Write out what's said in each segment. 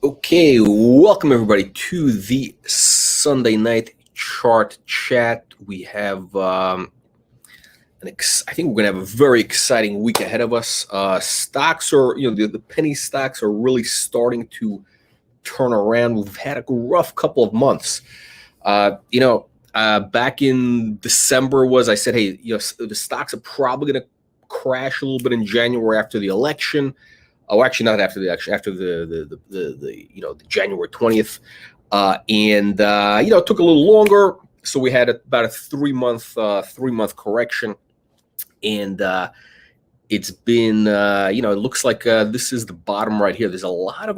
Okay, welcome everybody to the Sunday night chart chat. We have, I think we're gonna have a very exciting week ahead of us. Stocks are, the penny stocks are really starting to turn around. We've had a rough couple of months. Back in December I said, hey, the stocks are probably gonna crash a little bit in January after the election. Oh, actually, not after the election. After the January 20th, it took a little longer. So we had about a 3 month correction, and it's been it looks like this is the bottom right here. There's a lot of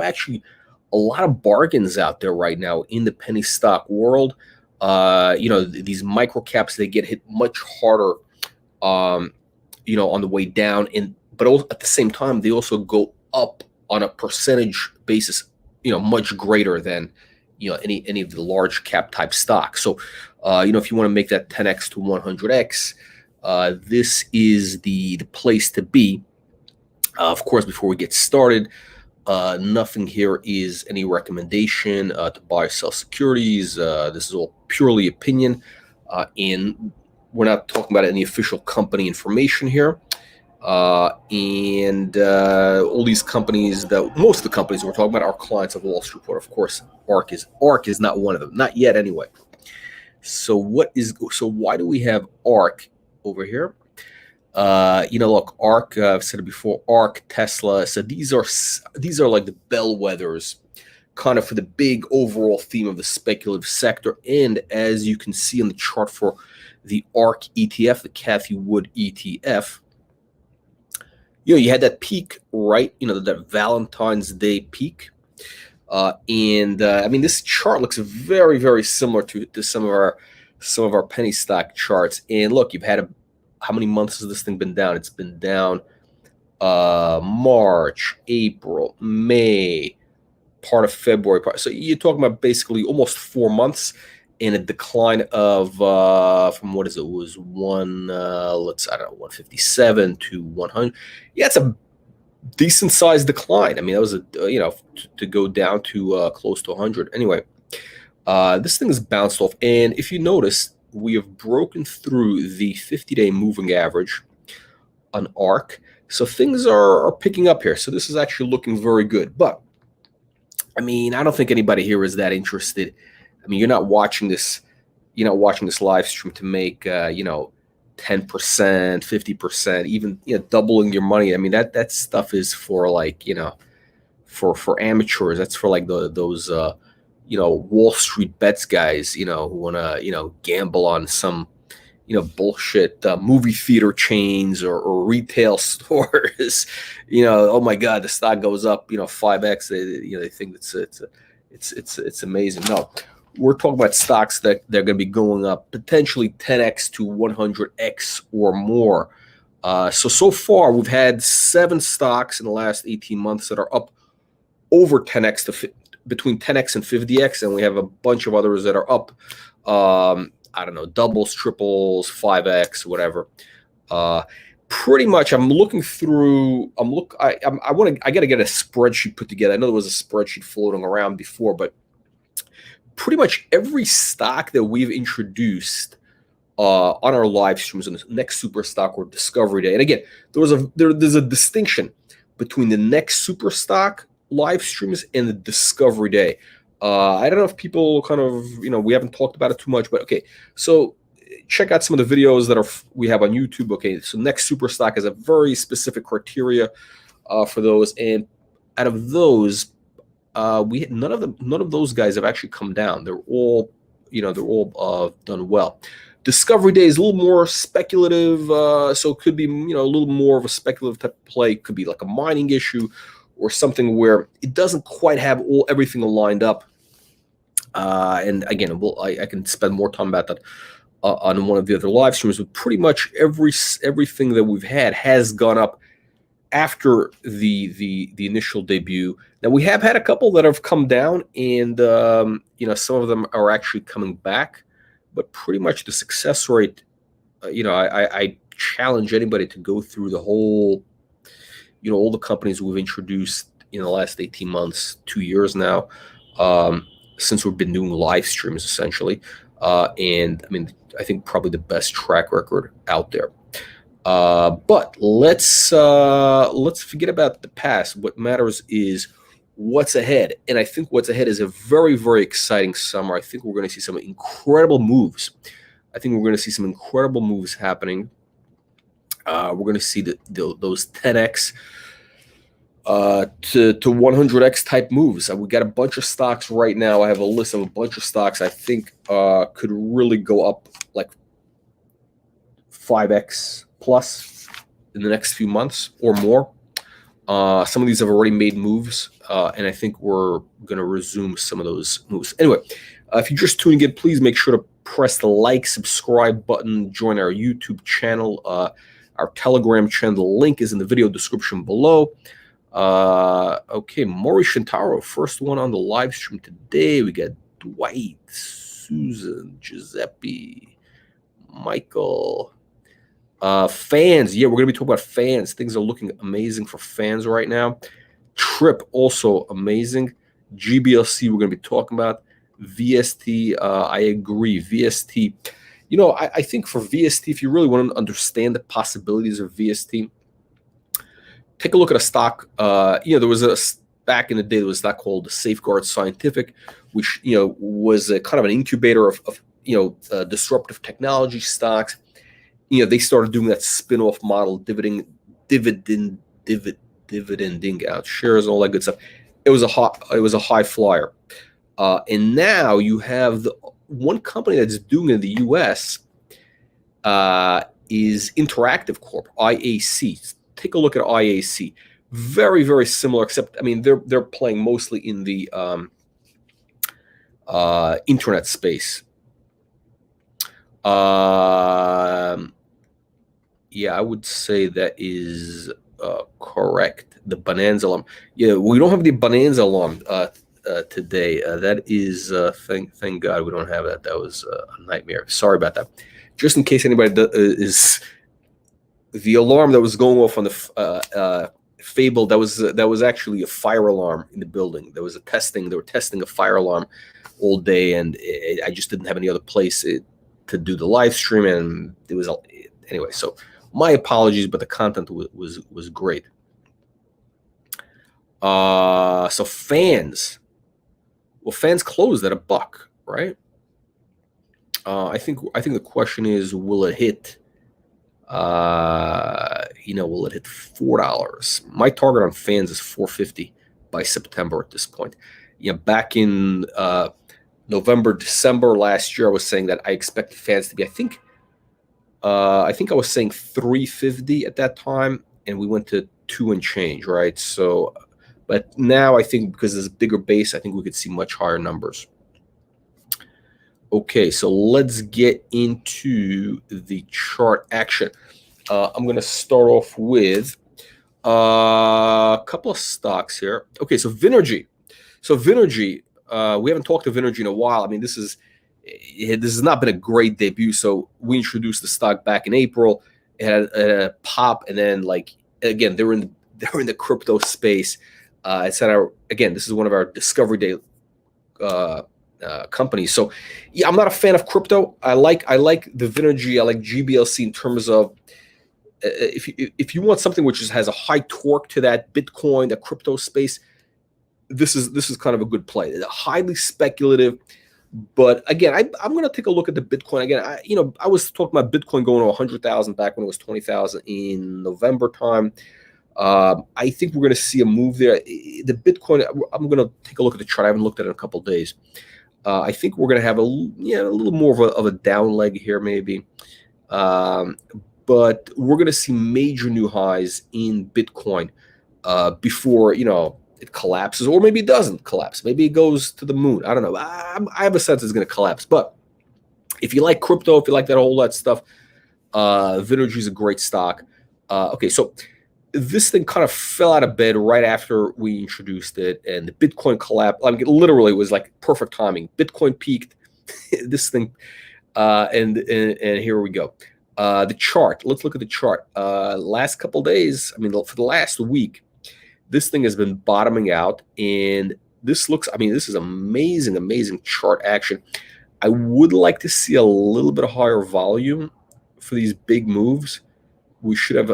bargains out there right now in the penny stock world. These micro caps, they get hit much harder, on the way down, but at the same time they also go up on a percentage basis, much greater than any of the large cap type stocks. So if you want to make that 10x to 100x, this is the place to be. Of course, before we get started, nothing here is any recommendation to buy or sell securities. This is all purely opinion, and we're not talking about any official company information here. All these companies, most of the companies we're talking about are clients of Wall Street Report. Of course, ARK is not one of them, not yet anyway. So why do we have ARK over here? Look, ARK, I've said it before, ARK, Tesla. So these are like the bellwethers, kind of for the big overall theme of the speculative sector. And as you can see on the chart for the ARK ETF, the Cathie Wood ETF, you had that peak, right? That Valentine's Day peak. This chart looks very, very similar to some of our penny stock charts. And look, you've had how many months has this thing been down? It's been down March, April, May, part of February. So you're talking about basically almost 4 months in a decline of from what is it? It was 157 to 100. Yeah, it's a decent sized decline. I mean, that was to go down to close to 100. Anyway, this thing has bounced off, and if you notice, we have broken through the 50-day moving average on ARK. So things are picking up here. So this is actually looking very good. But I mean, I don't think anybody here is that interested. I mean, you're not watching this live stream to make 10%, 50%, even doubling your money. I mean, that stuff is for for amateurs. That's for like those Wall Street bets guys, who want to gamble on some bullshit movie theater chains or retail stores. Oh my God, the stock goes up 5x. They think it's amazing. No. We're talking about stocks that they're going to be going up potentially 10x to 100x or more. So far, we've had 7 stocks in the last 18 months that are up over 10x to between 10x and 50x, and we have a bunch of others that are up, doubles, triples, 5x, whatever. Pretty much, I'm looking through. I got to get a spreadsheet put together. I know there was a spreadsheet floating around before, but pretty much every stock that we've introduced on our live streams on the Next Super Stock or Discovery Day. And again, there's a distinction between the Next Super Stock live streams and the Discovery Day. I don't know if people kind of, we haven't talked about it too much, but okay. So check out some of the videos that we have on YouTube. Okay, so Next Super Stock has a very specific criteria for those, and out of those, none of those guys have actually come down. They're all done well. Discovery Day is a little more speculative, so it could be a little more of a speculative type of play. It could be like a mining issue or something where it doesn't quite have everything lined up. And again, I can spend more time about that on one of the other live streams. But pretty much everything that we've had has gone up after the initial debut. Now we have had a couple that have come down, and some of them are actually coming back, but pretty much the success rate, I challenge anybody to go through the whole, all the companies we've introduced in the last 18 months, 2 years now, since we've been doing live streams essentially. And I mean, I think probably the best track record out there. But let's forget about the past. What matters is what's ahead. And I think what's ahead is a very, very exciting summer. I think we're going to see some incredible moves. I think we're going to see some incredible moves happening. We're going to see those 10x to 100x type moves. We got a bunch of stocks right now. I have a list of a bunch of stocks I think could really go up like 5x plus in the next few months or more. Some of these have already made moves, and I think we're going to resume some of those moves. Anyway, if you're just tuning in, please make sure to press the like, subscribe button, join our YouTube channel, our Telegram channel. The link is in the video description below. Okay, Maury Shintaro, first one on the live stream today. We got Dwight, Susan, Giuseppe, Michael. Fans, yeah, we're going to be talking about fans. Things are looking amazing for fans right now. Trip, also amazing. GBLC, we're going to be talking about. VST, I agree. VST, you know, I think for VST, if you really want to understand the possibilities of VST, take a look at a stock. You know, there was back in the day, there was a stock called Safeguard Scientific, which, you know, was a kind of an incubator of disruptive technology stocks. You know, they started doing that spin-off model, dividending out shares and all that good stuff. It was a high flyer. And now you have the one company that's doing it in the U.S. Is Interactive Corp, IAC. Take a look at IAC. Very, very similar, except I mean they're playing mostly in the internet space. Yeah, I would say that is correct. The Bonanza alarm. Yeah, we don't have the Bonanza alarm today. That is, thank God we don't have that. That was a nightmare. Sorry about that. Just in case anybody is the alarm that was going off on the Fable. That was actually a fire alarm in the building. There was a testing. They were testing a fire alarm all day, and I just didn't have any other place to do the live stream, and it was anyway. So my apologies, but the content was great. So fans. Well, fans closed at $1, right? I think the question is, will it hit? Will it hit $4? My target on fans is $4.50 by September at this point. You know, back in November, December last year, I was saying that I expect fans to be. I think I was saying $3.50 at that time, and we went to 2 and change, right? So. But now I think because there's a bigger base, I think we could see much higher numbers. Okay, so let's get into the chart action. I'm going to start off with a couple of stocks here. Okay, so Vinergy. We haven't talked to Vinergy in a while. I mean, this has not been a great debut. So we introduced the stock back in April. It had a pop, and then again, they're in the crypto space. Again, this is one of our Discovery Day companies. So, yeah, I'm not a fan of crypto. I like the Vinergy. I like GBLC in terms of if you want something which has a high torque to that Bitcoin, the crypto space, this is kind of a good play. It's highly speculative, but again, I'm going to take a look at the Bitcoin again. I was talking about Bitcoin going to 100,000 back when it was 20,000 in November time. I think we're going to see a move there. The Bitcoin, I'm going to take a look at the chart. I haven't looked at it in a couple of days. I think we're going to have a little more of a down leg here, maybe. But we're going to see major new highs in Bitcoin before it collapses, or maybe it doesn't collapse. Maybe it goes to the moon. I don't know. I have a sense it's going to collapse. But if you like crypto, if you like all that stuff, Vinergy is a great stock. Okay, so this thing kind of fell out of bed right after we introduced it, and the Bitcoin collapsed. I mean, literally, it was like perfect timing. Bitcoin peaked, this thing, and here we go. The chart. Let's look at the chart. Last couple days, I mean, for the last week, This thing has been bottoming out, and this looks, I mean, this is amazing, amazing chart action. I would like to see a little bit of higher volume for these big moves. We should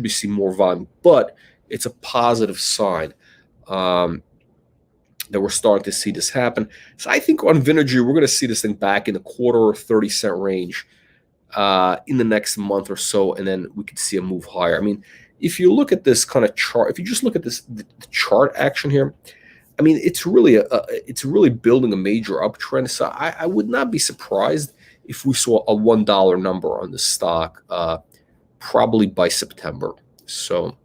be seeing more volume, but it's a positive sign that we're starting to see this happen. So I think on Vinergy, we're going to see this thing back in the quarter or 30-cent range in the next month or so, and then we could see a move higher. I mean, if you look at this kind of chart, if you just look at this the chart action here, I mean, it's really building a major uptrend. So I would not be surprised if we saw a $1 number on the stock probably by September. So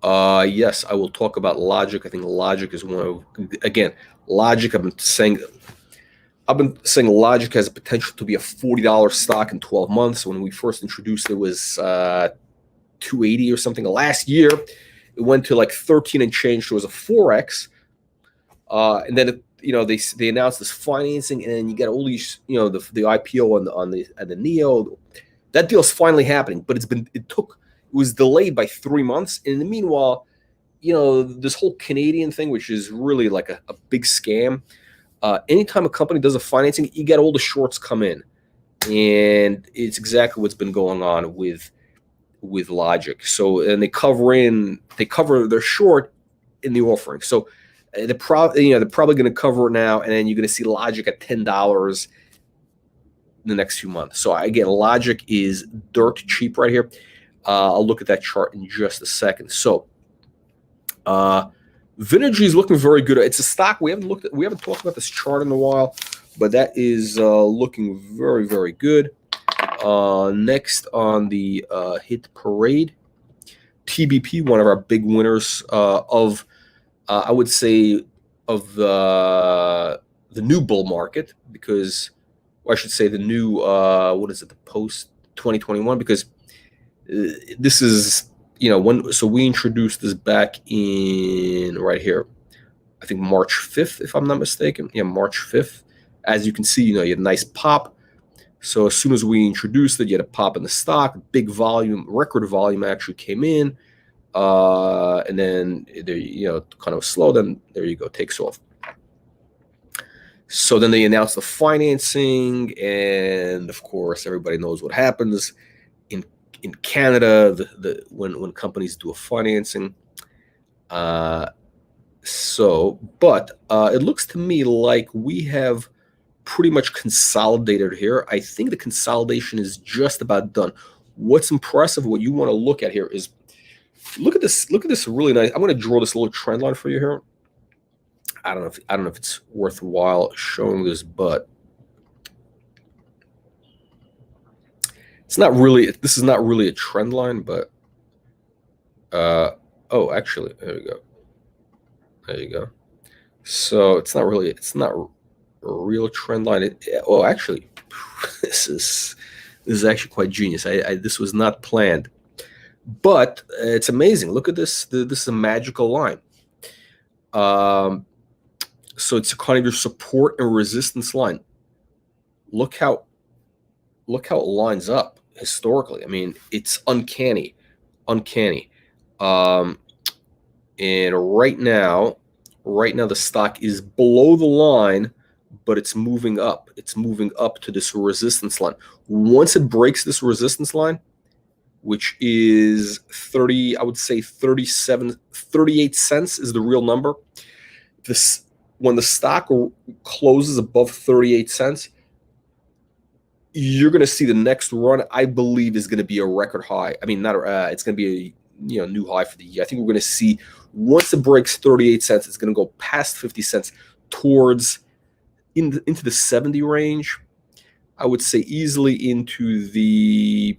yes, I will talk about logiq. I think logiq is one of, again, logiq, I've been saying logiq has a potential to be a $40 stock in 12 months. When we first introduced it, was 280 or something. Last year, it went to like 13 and change. So it was a 4x. And then they announced this financing, and then you get all these, the IPO on the NEO. That deal's finally happening, but it was delayed by 3 months. And in the meanwhile, this whole Canadian thing, which is really like a big scam. Anytime a company does a financing, you get all the shorts come in, and it's exactly what's been going on with logiq. So, and they cover their short in the offering. So they're probably going to cover it now, and then you're going to see logiq at $10 in the next few months. So again, logiq is dirt cheap right here. I'll look at that chart in just a second. So Vinergy is looking very good. It's a stock we haven't talked about this chart in a while, but that is looking very, very good. Next on the hit parade, TBP, one of our big winners of I would say of the new bull market, because, or I should say the new the post 2021, because this is so we introduced this back in right here, I think March 5th, if I'm not mistaken. Yeah, March 5th. As you can see, you had a nice pop. So as soon as we introduced it, you had a pop in the stock, big volume, record volume actually came in, and then there, kind of slow. Then there you go, takes off. So then they announced the financing, and of course, everybody knows what happens in Canada when companies do a financing. But it looks to me like we have pretty much consolidated here. I think the consolidation is just about done. What's impressive, what you want to look at here is, look at this really nice. I'm going to draw this little trend line for you here. I don't know if it's worthwhile showing this, but this is not really a trend line, but oh, actually, there you go. So it's not a real trend line. Actually, this is actually quite genius. This was not planned, but it's amazing. Look at this. This is a magical line. So it's kind of your support and resistance line. Look how it lines up historically. I mean, it's uncanny. And right now the stock is below the line, but it's moving up. It's moving up to this resistance line. Once it breaks this resistance line, which is 38 cents is the real number. When the stock closes above 38 cents, you're going to see the next run, I believe, is going to be a record high. I mean, it's going to be a new high for the year. I think we're going to see, once it breaks 38 cents, it's going to go past 50 cents towards into the 70 range. I would say easily into the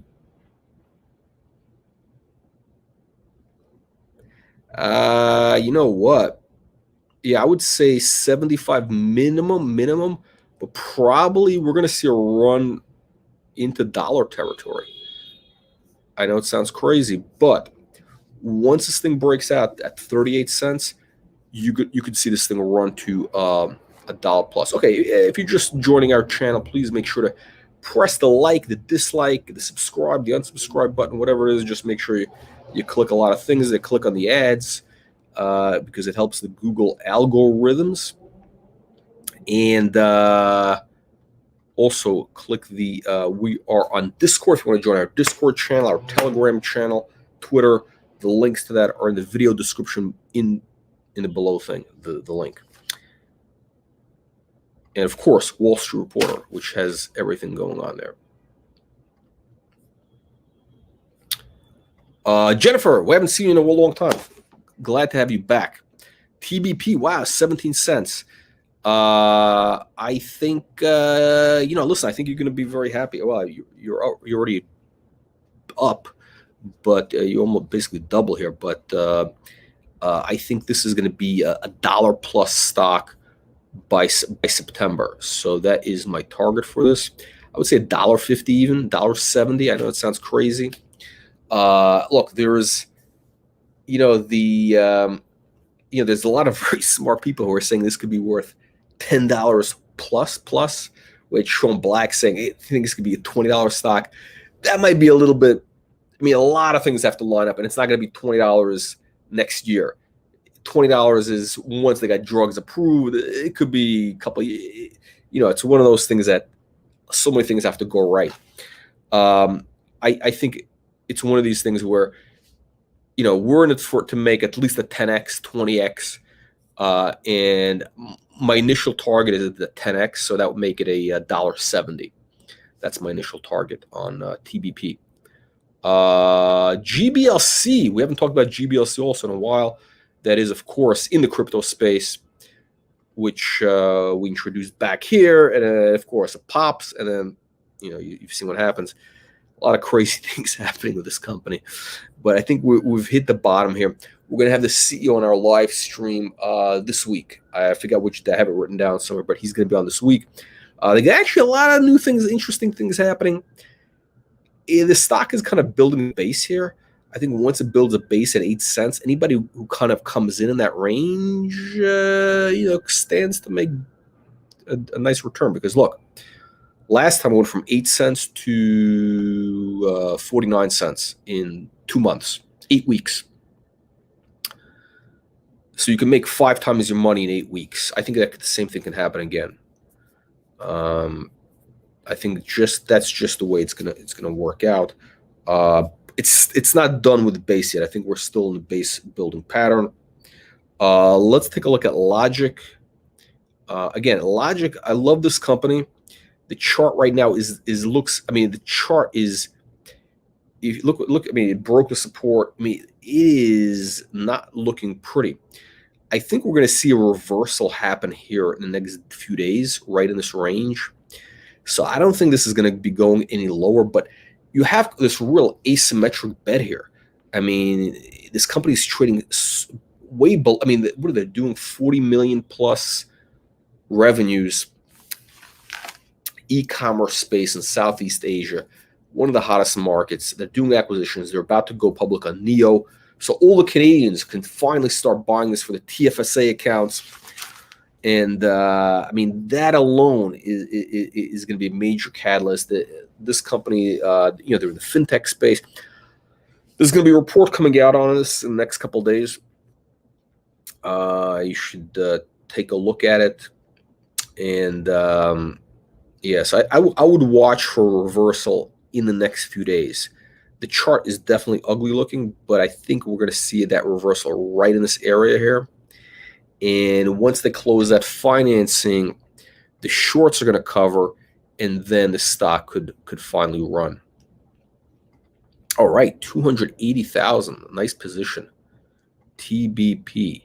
you know what? Yeah, I would say 75 minimum, but probably we're going to see a run into dollar territory. I know it sounds crazy, but once this thing breaks out at 38 cents, you could see this thing run to $1 plus. Okay, if you're just joining our channel, please make sure to press the like, the dislike, the subscribe, the unsubscribe button, whatever it is. Just make sure you click a lot of things. That click on the ads because it helps the Google algorithms. And also click the we are on Discord if you want to join our Discord channel, our Telegram channel, Twitter. The links to that are in the video description in the below thing, the link. And of course, Wall Street Reporter, which has everything going on there. Jennifer, we haven't seen you in a long time. Glad to have you back. TBP, wow, 17 cents. I think listen, I think you're going to be very happy. Well, you're already up, but you almost basically double here. But I think this is going to be a $1 plus stock by September. So that is my target for this. I would say $1.50 even, $1.70. I know it sounds crazy. Look, there's there's a lot of very smart people who are saying this could be worth $10 plus, with Sean Black saying, hey, I think this could be a $20 stock. That might be a little bit, a lot of things have to line up, and it's not going to be $20 next year. $20 is once they got drugs approved. It could be a couple, it's one of those things that so many things have to go right. I think it's one of these things where, we're in it to make at least a 10x, 20x. And my initial target is the 10x, so that would make it a $1.70. That's my initial target on TBP. GBLC, we haven't talked about GBLC also in a while. That is, of course, in the crypto space, which we introduced back here. And of course, it pops, and then, you've seen what happens. A lot of crazy things happening with this company. But I think we've hit the bottom here. We're going to have the CEO on our live stream this week. I forgot which day. I have it written down somewhere, but he's going to be on this week. They got actually a lot of new things, interesting things happening. The stock is kind of building a base here. I think once it builds a base at 8 cents, anybody who kind of comes in that range, stands to make a nice return. Because look, last time it went from 8 cents to 49 cents in 2 months, 8 weeks. So you can make 5 times your money in 8 weeks. I think that the same thing can happen again. I think that's just the way it's gonna work out. It's not done with the base yet. I think we're still in the base building pattern. Let's take a look at Logiq. Again, Logiq, I love this company. The chart right now the chart is, if you look, it broke the support. It is not looking pretty. I think we're going to see a reversal happen here in the next few days, right in this range. So I don't think this is going to be going any lower, but you have this real asymmetric bet here. This company's trading way below. What are they doing? 40 million plus revenues. E-commerce space in Southeast Asia, one of the hottest markets. They're doing acquisitions. They're about to go public on NEO. So all the Canadians can finally start buying this for the TFSA accounts. And, that alone is going to be a major catalyst. This company, they're in the fintech space. There's going to be a report coming out on this in the next couple of days. You should take a look at it. And, yes, I would watch for a reversal in the next few days. The chart is definitely ugly looking, but I think we're going to see that reversal right in this area here. And once they close that financing, the shorts are going to cover, and then the stock could finally run. All right, 280,000, nice position. TBP.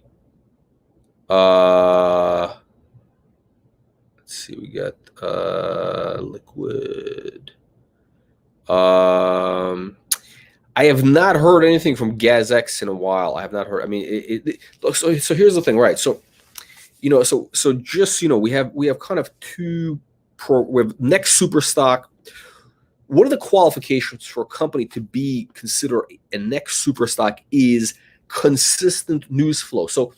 Let's see, we got liquid. I have not heard anything from GazX in a while. I have not heard. Look. So here's the thing, right? So, we have kind of we have next super stock. What are the qualifications for a company to be considered a next super stock? Is consistent news flow. So,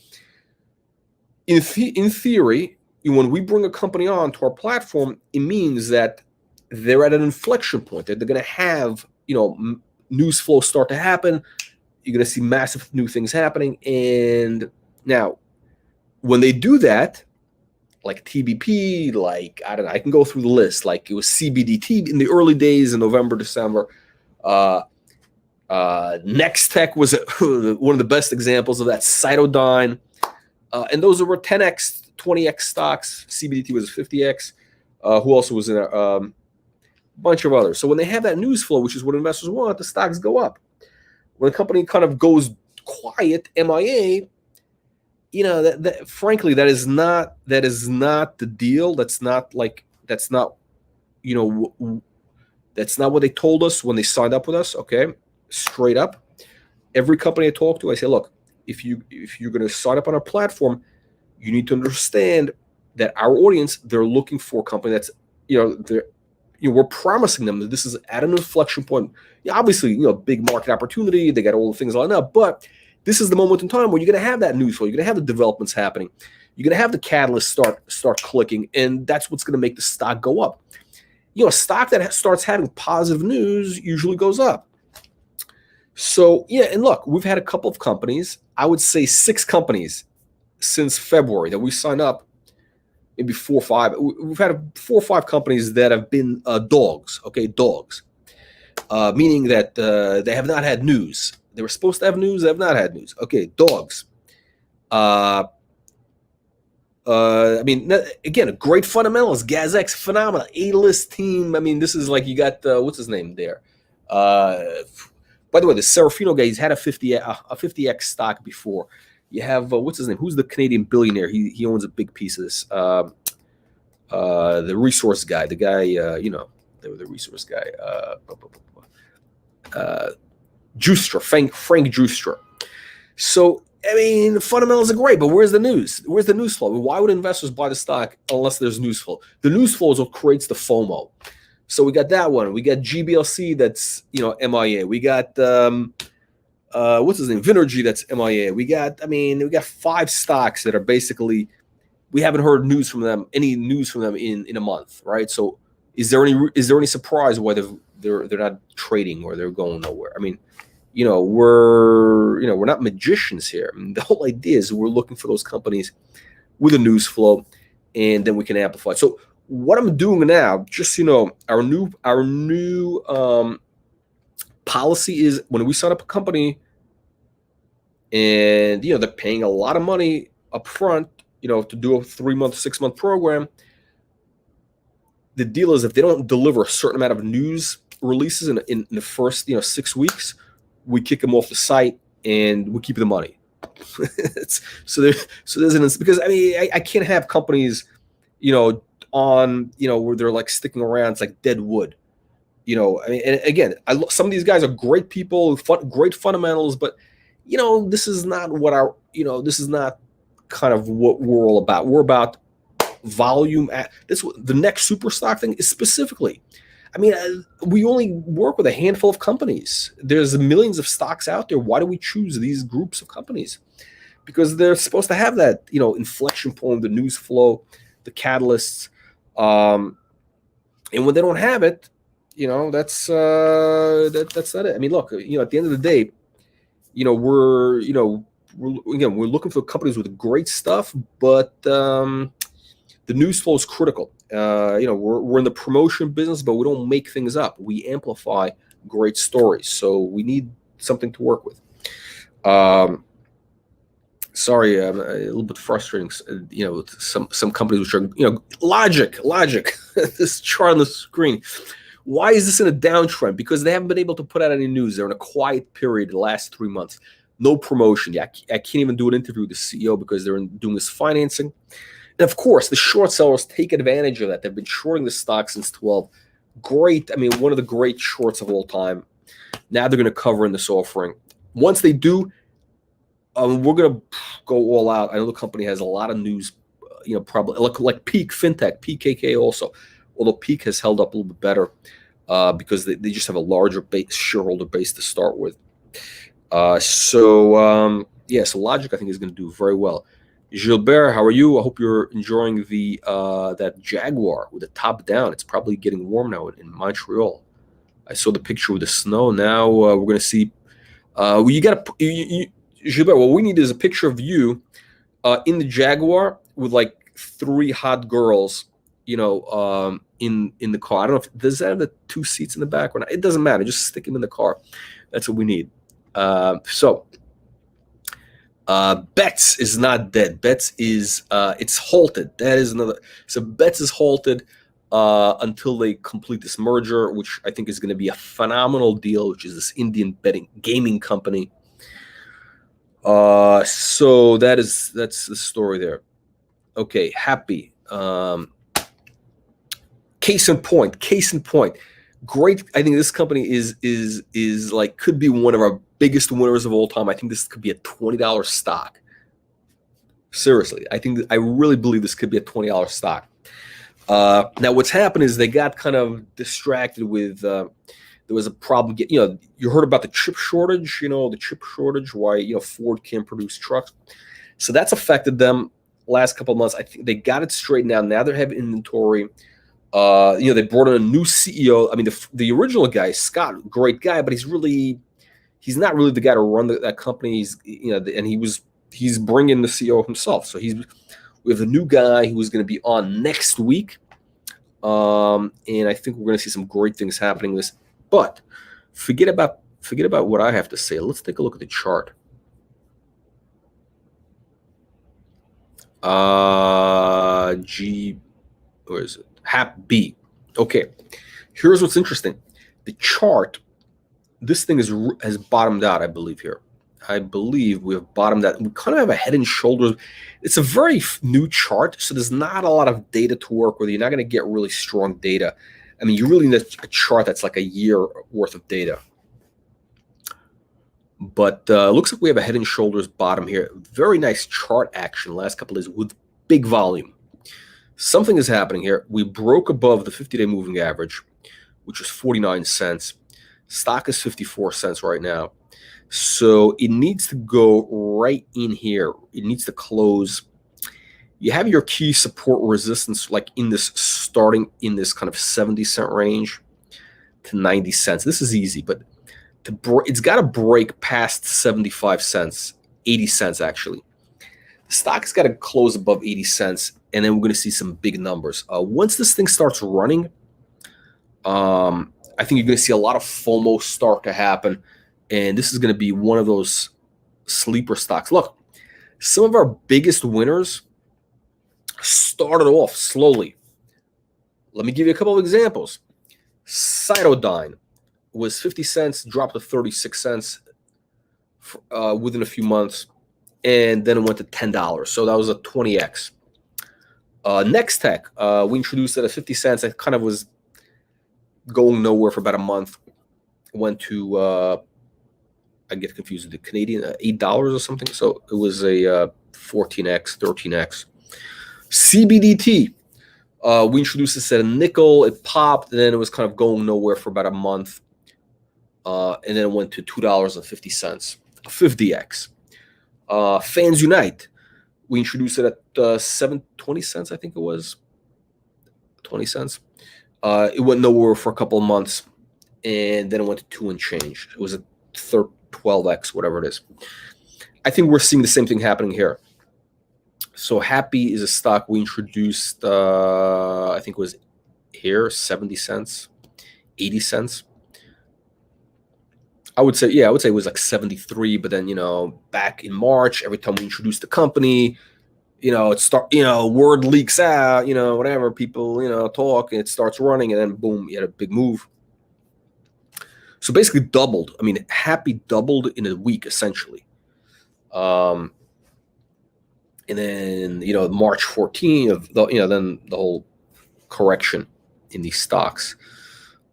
in theory, when we bring a company on to our platform, it means that they're at an inflection point. They're going to have, news flow start to happen. You're going to see massive new things happening. And now, when they do that, like TBP, like, I don't know, I can go through the list. Like, it was CBDT in the early days in November, December. Next Tech was one of the best examples of that. Cytodyne. And those were 10x, 20x stocks. CBDT was 50x. Who also was in a bunch of others. So when they have that news flow, which is what investors want, the stocks go up. When a company kind of goes quiet, MIA, frankly, that is not the deal. That's not what they told us when they signed up with us. Okay, straight up. Every company I talk to, I say, look, if you're going to sign up on our platform, you need to understand that our audience, they're looking for a company that's, we're promising them that this is at an inflection point. Yeah, obviously, big market opportunity. They got all the things lined up, but this is the moment in time where you're going to have that news flow. You're going to have the developments happening. You're going to have the catalyst start clicking, and that's what's going to make the stock go up. A stock that starts having positive news usually goes up. So, yeah, and look, we've had a couple of companies, I would say 6 companies since February that we signed up, maybe 4 or 5. We've had 4 or 5 companies that have been dogs, okay, dogs, meaning that they have not had news. They were supposed to have news, they have not had news. Okay, dogs. Again, great fundamentals. GazX, phenomenal. A-list team. I mean, this is like, you got, what's his name there? By the way, the Serafino guy, he's had a 50x stock before. You have, what's his name? Who's the Canadian billionaire? He owns a big piece of this. The resource guy, the guy, the resource guy. Justra, Frank Justra. So, I mean, the fundamentals are great, but where's the news? Where's the news flow? Why would investors buy the stock unless there's news flow? The news flow is what creates the FOMO. So we got that one. We got GBLC that's, MIA. We got, what's his name? Vinergy that's MIA. We got 5 stocks that are basically, we haven't heard any news from them in a month, right? So is there any surprise why they're not trading or they're going nowhere? I mean, we're not magicians here. I mean, the whole idea is we're looking for those companies with a news flow, and then we can amplify. So what I'm doing now, just so you know, our new policy is when we sign up a company, and they're paying a lot of money up front, to do a 3-month, 6-month program. The deal is if they don't deliver a certain amount of news releases in the first 6 weeks, we kick them off the site and we keep the money. So there's an, because I can't have companies on where they're like sticking around. It's like dead wood. And again, some of these guys are great people, great fundamentals, but this is not what this is not kind of what we're all about. We're about volume. The next super stock thing is specifically, we only work with a handful of companies. There's millions of stocks out there. Why do we choose these groups of companies? Because they're supposed to have that, inflection point, the news flow, the catalysts. And when they don't have it, that's not it. Look, at the end of the day, we're looking for companies with great stuff, but the news flow is critical. We're in the promotion business, but we don't make things up. We amplify great stories. So we need something to work with. Sorry, I'm a little bit frustrating. With some companies which are, logiq. This chart on the screen. Why is this in a downtrend? Because they haven't been able to put out any news. They're in a quiet period the last 3 months. No promotion. Yeah, I can't even do an interview with the CEO because they're doing this financing. And of course, the short sellers take advantage of that. They've been shorting the stock since 12. Great. One of the great shorts of all time. Now they're going to cover in this offering. Once they do, we're going to go all out. I know the company has a lot of news, probably like Peak Fintech, PKK also. Although Peak has held up a little bit better because they just have a larger shareholder base to start with. So logiq, I think, is going to do very well. Gilbert, how are you? I hope you're enjoying the that Jaguar with the top down. It's probably getting warm now in Montreal. I saw the picture with the snow. Now we're going to see. Well, you got to, Gilbert, what we need is a picture of you in the Jaguar with like 3 hot girls, in the car. I don't know if does that have the 2 seats in the back or not. It doesn't matter. Just stick them in the car. That's what we need. Bets is not dead. Bets is it's halted. That is another. So Bets is halted until they complete this merger, which I think is going to be a phenomenal deal, which is this Indian betting gaming company. So that's the story there. Okay, happy. Case in point. Great. I think this company is like could be one of our biggest winners of all time. I think this could be a $20 stock. Seriously, I really believe this could be a $20 stock. Now, what's happened is they got kind of distracted with there was a problem. You heard about the chip shortage. Why Ford can't produce trucks. So that's affected them last couple of months. I think they got it straightened out. Now they have inventory. They brought in a new CEO. I mean, the original guy, Scott, great guy, but he's not really the guy to run that company. He's bringing the CEO himself. So we have a new guy who is going to be on next week, and I think we're going to see some great things happening with this. But forget about what I have to say. Let's take a look at the chart. Where is it? Hap B. Okay, here's what's interesting. The chart, this thing has bottomed out, I believe here. I believe we have bottomed out. We kind of have a head and shoulders. It's a very new chart, so there's not a lot of data to work with. You're not going to get really strong data. I mean, you really need a chart that's like a year worth of data. But looks like we have a head and shoulders bottom here. Very nice chart action last couple of days with big volume. Something is happening here. We broke above the 50-day moving average, which is 49 cents. Stock is 54 cents right now. So it needs to go right in here. It needs to close. You have your key support resistance like starting in this kind of 70-cent range to 90 cents. This is easy, but it's got to break past 75 cents, 80 cents actually. The stock has got to close above 80 cents, and then we're going to see some big numbers. Once this thing starts running, I think you're going to see a lot of FOMO start to happen, and this is going to be one of those sleeper stocks. Look, some of our biggest winners started off slowly. Let me give you a couple of examples. Cytodyne was 50 cents, dropped to 36 cents within a few months, and then it went to $10. So that was a 20x. Nextech, we introduced it at 50 cents. It kind of was going nowhere for about a month. Went to, I get confused with the Canadian, $8 or something. So it was a 14x, 13x. CBDT, we introduced this at a nickel. It popped, and then it was kind of going nowhere for about a month. And then it went to $2.50, 50x. Fans Unite, we introduced it at 20 cents, I think it was 20 cents. It went nowhere for a couple of months, and then it went to 2 and change. It was a 12x, whatever it is. I think we're seeing the same thing happening here. So Happy is a stock we introduced, I think it was here, 70 cents, 80 cents. I would say it was like 73, but then, back in March, every time we introduced the company, word leaks out, whatever, people, talk, and it starts running, and then boom, you had a big move. So basically doubled. I mean, Happy doubled in a week, essentially. And then, March 14, then the whole correction in these stocks.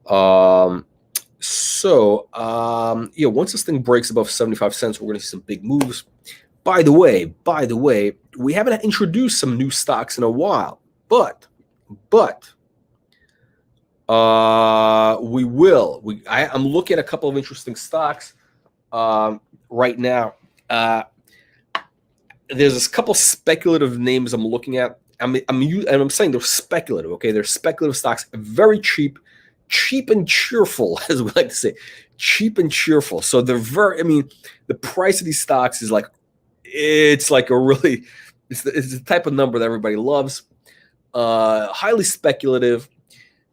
Once this thing breaks above 75 cents, we're going to see some big moves. By the way, we haven't introduced some new stocks in a while, but we will. I'm looking at a couple of interesting stocks right now. there's this couple speculative names I'm looking at. I'm saying they're speculative. Okay, they're speculative stocks, very cheap and cheerful, as we like to say, cheap and cheerful. So they're very. I mean, the price of these stocks is like, it's like a really, it's the type of number that everybody loves. Highly speculative,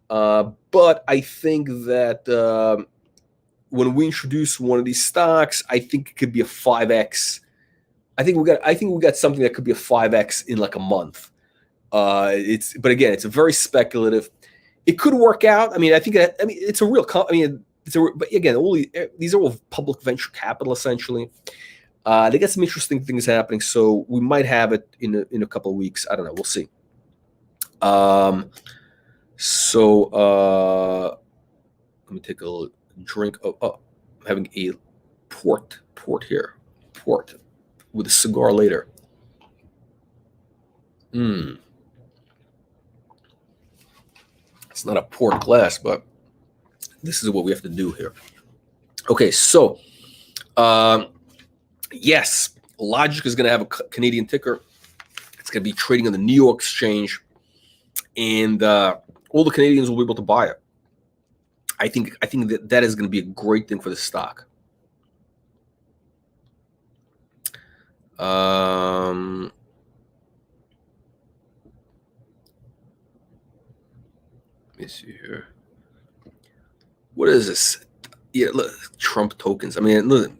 but I think that when we introduce one of these stocks, I think it could be a 5x. I think we got something that could be a 5x in like a month. But again, it's a very speculative. It could work out. I mean, it's a real. But again, these are all public venture capital essentially. They got some interesting things happening, so we might have it in a couple of weeks. I don't know. We'll see. Let me take a little drink. Oh, I'm having a port here. Port with a cigar later. It's not a port glass, but this is what we have to do here. Okay, so yes, Logiq is going to have a Canadian ticker. It's going to be trading on the New York Exchange, and all the Canadians will be able to buy it. I think that is going to be a great thing for the stock. Let me see here. What is this? Yeah, look, Trump tokens. I mean, look,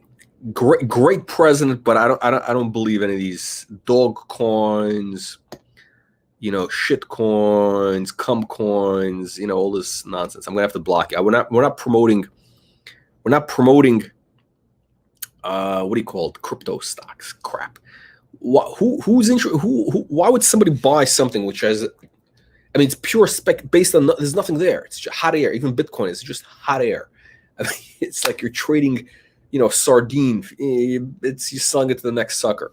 great president, but I don't believe any of these dog coins, shit coins, cum coins, all this nonsense. I'm gonna have to block it. We're not promoting. What do you call it? Crypto stocks. Crap. Why would somebody buy something which has? I mean, it's pure spec based on. There's nothing there. It's just hot air. Even Bitcoin is just hot air. I mean, it's like you're trading, sardine. You're selling it to the next sucker.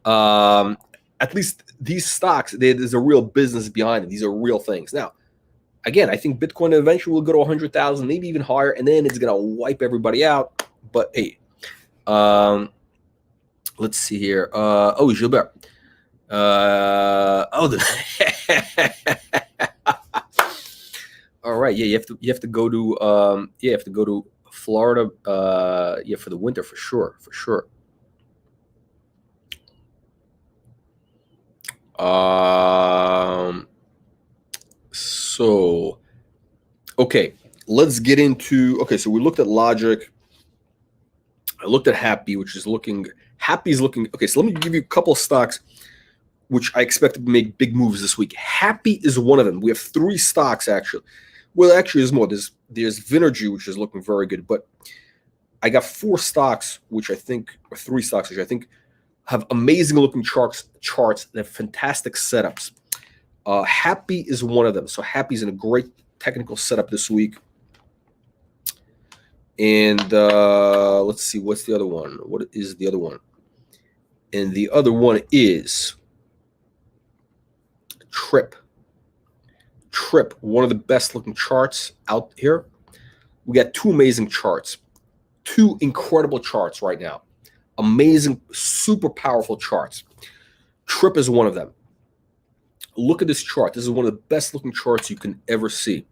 At least these stocks, there's a real business behind it. These are real things. Now, again, I think Bitcoin eventually will go to 100,000, maybe even higher, and then it's gonna wipe everybody out. But hey, let's see here. Oh, Gilbert. All right. Yeah, you have to go to Florida. For the winter for sure. So, okay, let's get into. Okay, so we looked at Logiq. I looked at Happy, Happy is looking. Okay, so let me give you a couple of stocks which I expect to make big moves this week. Happy is one of them. We have 3 stocks actually. Well, actually, there's more. There's Vinergy, which is looking very good, but I got 4 stocks, or 3 stocks, which I think have amazing looking charts. They have fantastic setups. Happy is one of them. So Happy's in a great technical setup this week. And let's see, what's the other one? What is the other one? And the other one is Trip, one of the best looking charts out here. We got 2 amazing charts, 2 incredible charts right now. Amazing, super powerful charts. Trip is one of them. Look at this chart. This is one of the best looking charts you can ever see.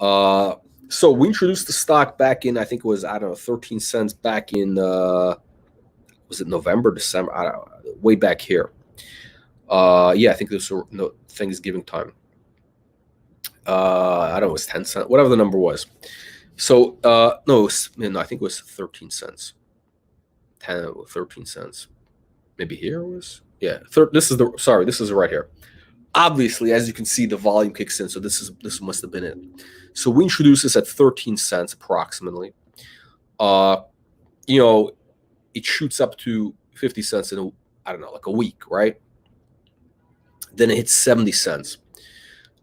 So we introduced the stock back in, I think it was, 13 cents back in, was it November, December? I don't know, way back here. I think this was Thanksgiving time. I don't know, it was 10 cents, whatever the number was. So, no, I think it was 13 cents. 10 or 13 cents. Maybe here it was? Yeah, this is right here. Obviously, as you can see, the volume kicks in, so this must have been it. So we introduced this at 13 cents approximately. It shoots up to 50 cents in like a week, right? Then it hits 70 cents.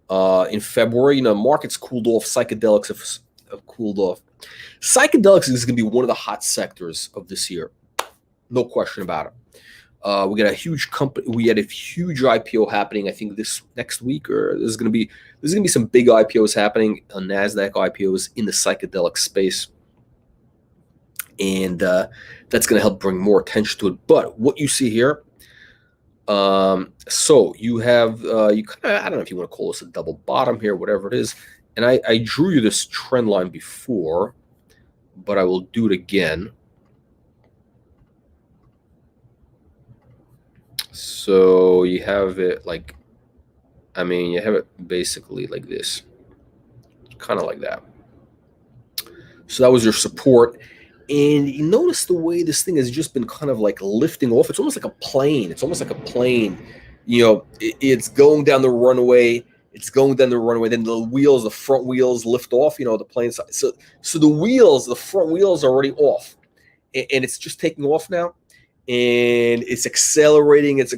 In February, markets cooled off. Psychedelics have cooled off. Psychedelics is going to be one of the hot sectors of this year. No question about it. We got a huge company. We had a huge IPO happening. I think this next week, or there's going to be some big IPOs happening on NASDAQ IPOs in the psychedelic space. and that's going to help bring more attention to it. But what you see here, so you have you kind of, I don't know if you want to call this a double bottom here, whatever it is. And I drew you this trend line before, but I will do it again. So you have it like, I mean, you have it basically like this, kind of like that. So that was your support. And you notice the way this thing has just been kind of like lifting off. It's almost like a plane. It's almost like a plane. You know, it's going down the runway. It's going down the runway. Then the wheels, the front wheels lift off, you know, the plane side. So the wheels, the front wheels are already off. And it's just taking off now. And it's accelerating. And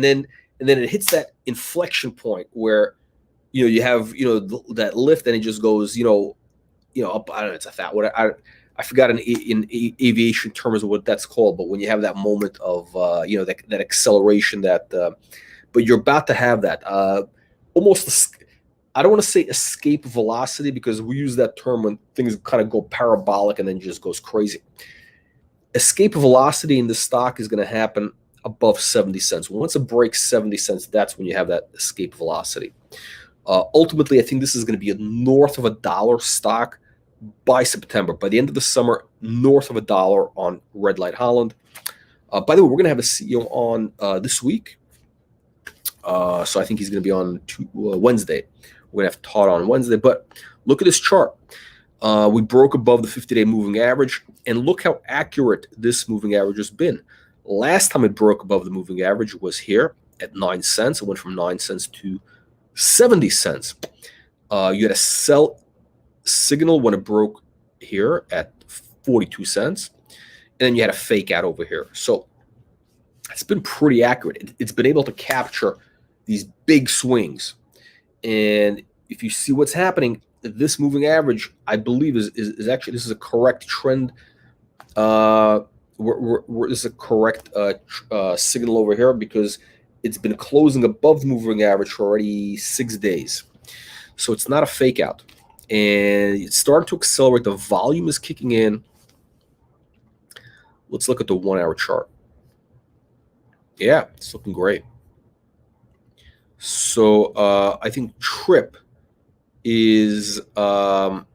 then it hits that inflection point where, you know, you have, you know, that lift, and it just goes, you know, up. I don't know. It's a fat. What I forgot in aviation terms of what that's called, but when you have that moment of you know, that acceleration, that but you're about to have that almost. I don't want to say escape velocity, because we use that term when things kind of go parabolic and then just goes crazy. Escape velocity in the stock is going to happen above 70 cents. Once it breaks 70 cents, that's when you have that escape velocity. Ultimately, I think this is going to be a north of $1 stock by September. By the end of the summer, north of $1 on Red Light Holland. By the way, we're going to have a CEO on this week. So I think he's going to be on Wednesday. We're going to have Todd on Wednesday. But look at this chart. We broke above the 50-day moving average. And look how accurate this moving average has been. Last time it broke above the moving average was here at 9 cents. It went from 9 cents to 70 cents. You had a sell signal when it broke here at 42 cents. And then you had a fake out over here. So it's been pretty accurate. It's been able to capture these big swings. And if you see what's happening, this moving average, I believe, is actually, this is a correct trend. This is a correct signal over here, because it's been closing above the moving average for already 6 days. So it's not a fake out. And it's starting to accelerate. The volume is kicking in. Let's look at the 1 hour chart. Yeah, it's looking great. So I think TRIP is going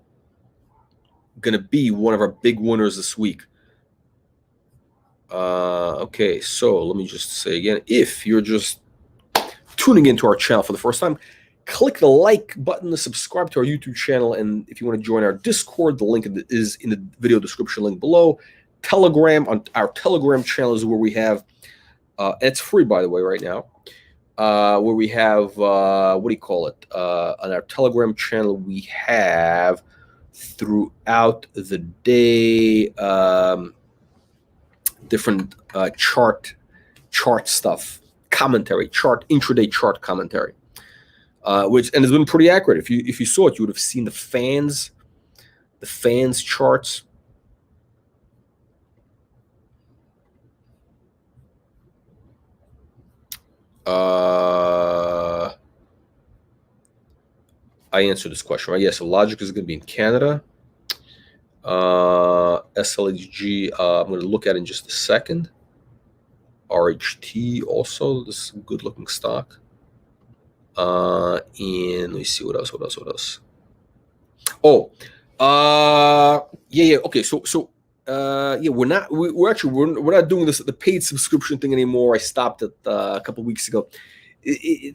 to be one of our big winners this week. Okay, so let me just say again, if you're just tuning into our channel for the first time, click the like button to subscribe to our YouTube channel. And if you want to join our Discord, the link is in the video description link below. Telegram, on our Telegram channel is where we have, it's free, by the way, right now, where we have, what do you call it? On our Telegram channel, we have throughout the day, different chart stuff, commentary, intraday chart commentary, which, and it's been pretty accurate. If you saw it, you would have seen the fans charts. I answered this question, right? Yes, so logiq is going to be in Canada. SLHG, I'm going to look at in just a second. RHT also, this is a good looking stock. And let me see what else. Oh, yeah. Okay, so yeah, we're not doing this, the paid subscription thing anymore. I stopped it a couple weeks ago.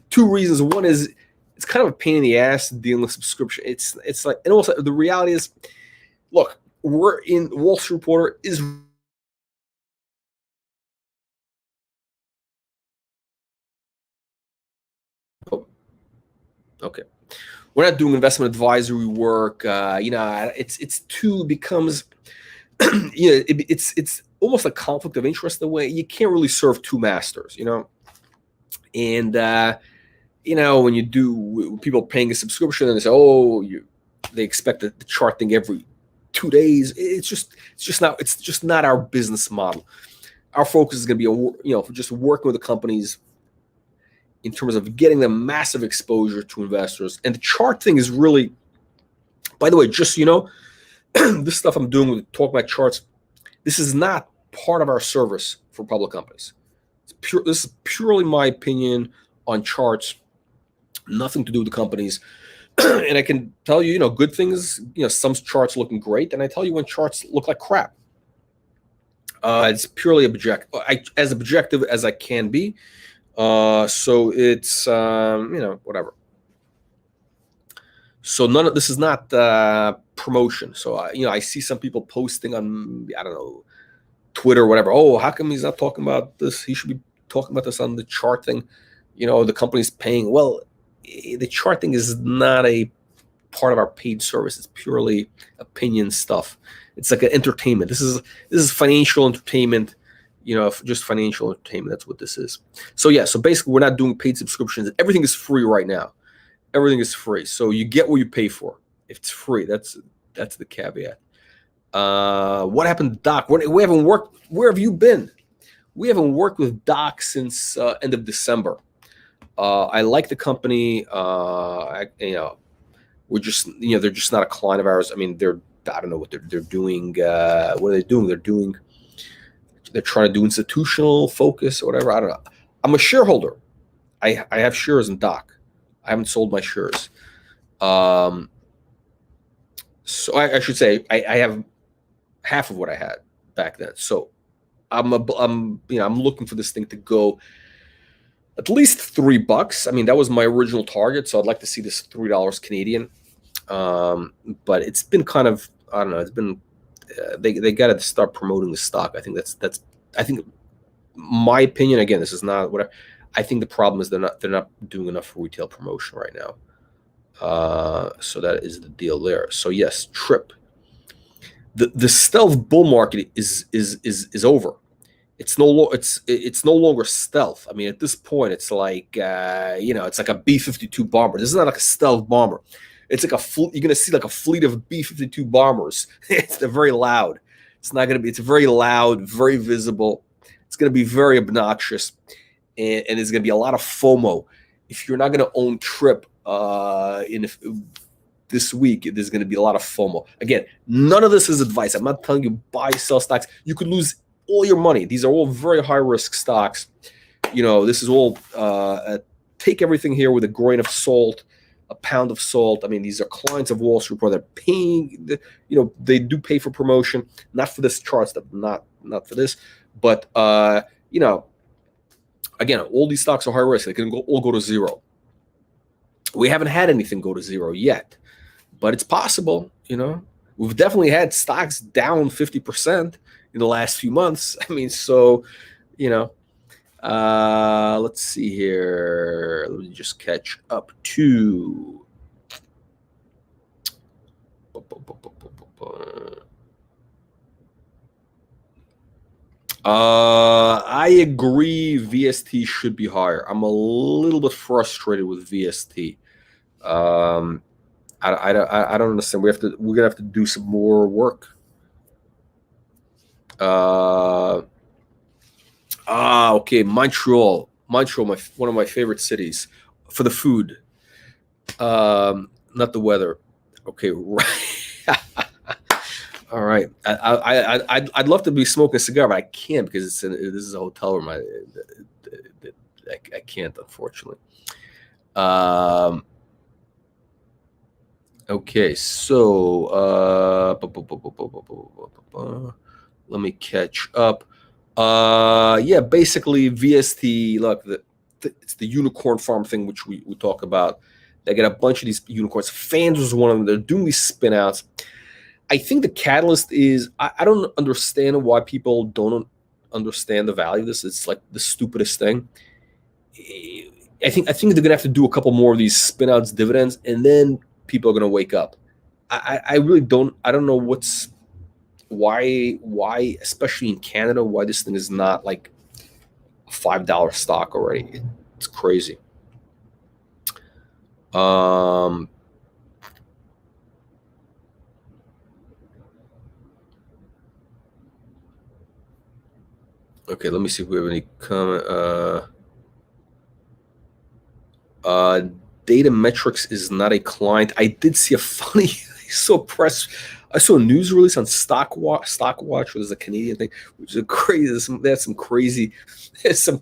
Two reasons. One is it's kind of a pain in the ass dealing with subscription. It's like, and also the reality is, look, we're in Wall Street Reporter is okay. We're not doing investment advisory work. You know, it's too becomes, you know, it's almost a conflict of interest. The way you can't really serve two masters, you know, and you know, when you do, people paying a subscription and they say, oh, they expect the chart thing every 2 days. It's just not our business model. Our focus is going to be, you know, just working with the companies in terms of getting them massive exposure to investors. And the chart thing is really, by the way, just so you know, this stuff I'm doing with talking about charts, This is not part of our service for public companies. This is purely my opinion on charts, nothing to do with the companies. And I can tell you, good things, some charts looking great, and I tell you when charts look like crap. It's purely as objective as I can be. So it's, whatever. So none of this is not promotion. So I see some people posting on, I don't know, Twitter or whatever. Oh, how come he's not talking about this? He should be talking about this on the chart thing. The company's paying. Well, the chart thing is not a part of our paid service. It's purely opinion stuff. It's like an entertainment. This is financial entertainment. Just financial entertainment. That's what this is. So yeah. So basically, we're not doing paid subscriptions. Everything is free right now. Everything is free. So you get what you pay for. If it's free, that's the caveat. What happened to Doc? We haven't worked. Where have you been? We haven't worked with Doc since end of December. I like the company. We're just, they're just not a client of ours. I mean, I don't know what they're doing. What are they doing? They're trying to do institutional focus or whatever. I don't know. I'm a shareholder. I have shares in Doc. I haven't sold my shares. So I should say I have half of what I had back then. So I'm looking for this thing to go at least $3. I mean, that was my original target. So I'd like to see this $3 Canadian. But it's been kind of, I don't know. It's been they got to start promoting the stock. I think I think my opinion. Again, this is not whatever. I think the problem is they're not doing enough retail promotion right now. So that is the deal there. So yes, Trip. The stealth bull market is over. It's no longer stealth. I mean, at this point, it's like it's like a B-52 bomber. This is not like a stealth bomber. It's like you're gonna see like a fleet of B-52 bombers. They're very loud. It's not gonna be. It's very loud, very visible. It's gonna be very obnoxious. And there's going to be a lot of FOMO. If you're not going to own Trip this week, there's going to be a lot of FOMO. Again, none of this is advice. I'm not telling you buy, sell stocks. You could lose all your money. These are all very high-risk stocks. This is all take everything here with a grain of salt, a pound of salt. I mean, these are clients of Wall Street where they're paying. They do pay for promotion, not for this chart stuff, not for this, but again, all these stocks are high risk. They can all go to zero. We haven't had anything go to zero yet, but it's possible. We've definitely had stocks down 50% in the last few months. I mean, so let's see here. Let me just catch up to. I agree VST should be higher. I'm a little bit frustrated with VST. I don't understand. We're gonna have to do some more work. Okay, Montreal, one of my favorite cities for the food. Not the weather. Okay, right. All right. I'd love to be smoking a cigar, but I can't because this is a hotel room. I can't, unfortunately. Okay, so let me catch up. Yeah, basically VST. Look, it's the unicorn farm thing, which we talk about. They get a bunch of these unicorns. Fans was one of them. They're doing these spin outs. I think the catalyst is I don't understand why people don't understand the value of this. It's like the stupidest thing. I think they're gonna have to do a couple more of these spin outs, dividends, and then people are gonna wake up. I really don't. I don't know why, especially in Canada, why this thing is not like a $5 stock already. It's crazy. Okay, let me see if we have any comment. Datametrex is not a client. I did see a funny, I saw press I saw a news release on Stockwatch, which is a Canadian thing, which is crazy. There's some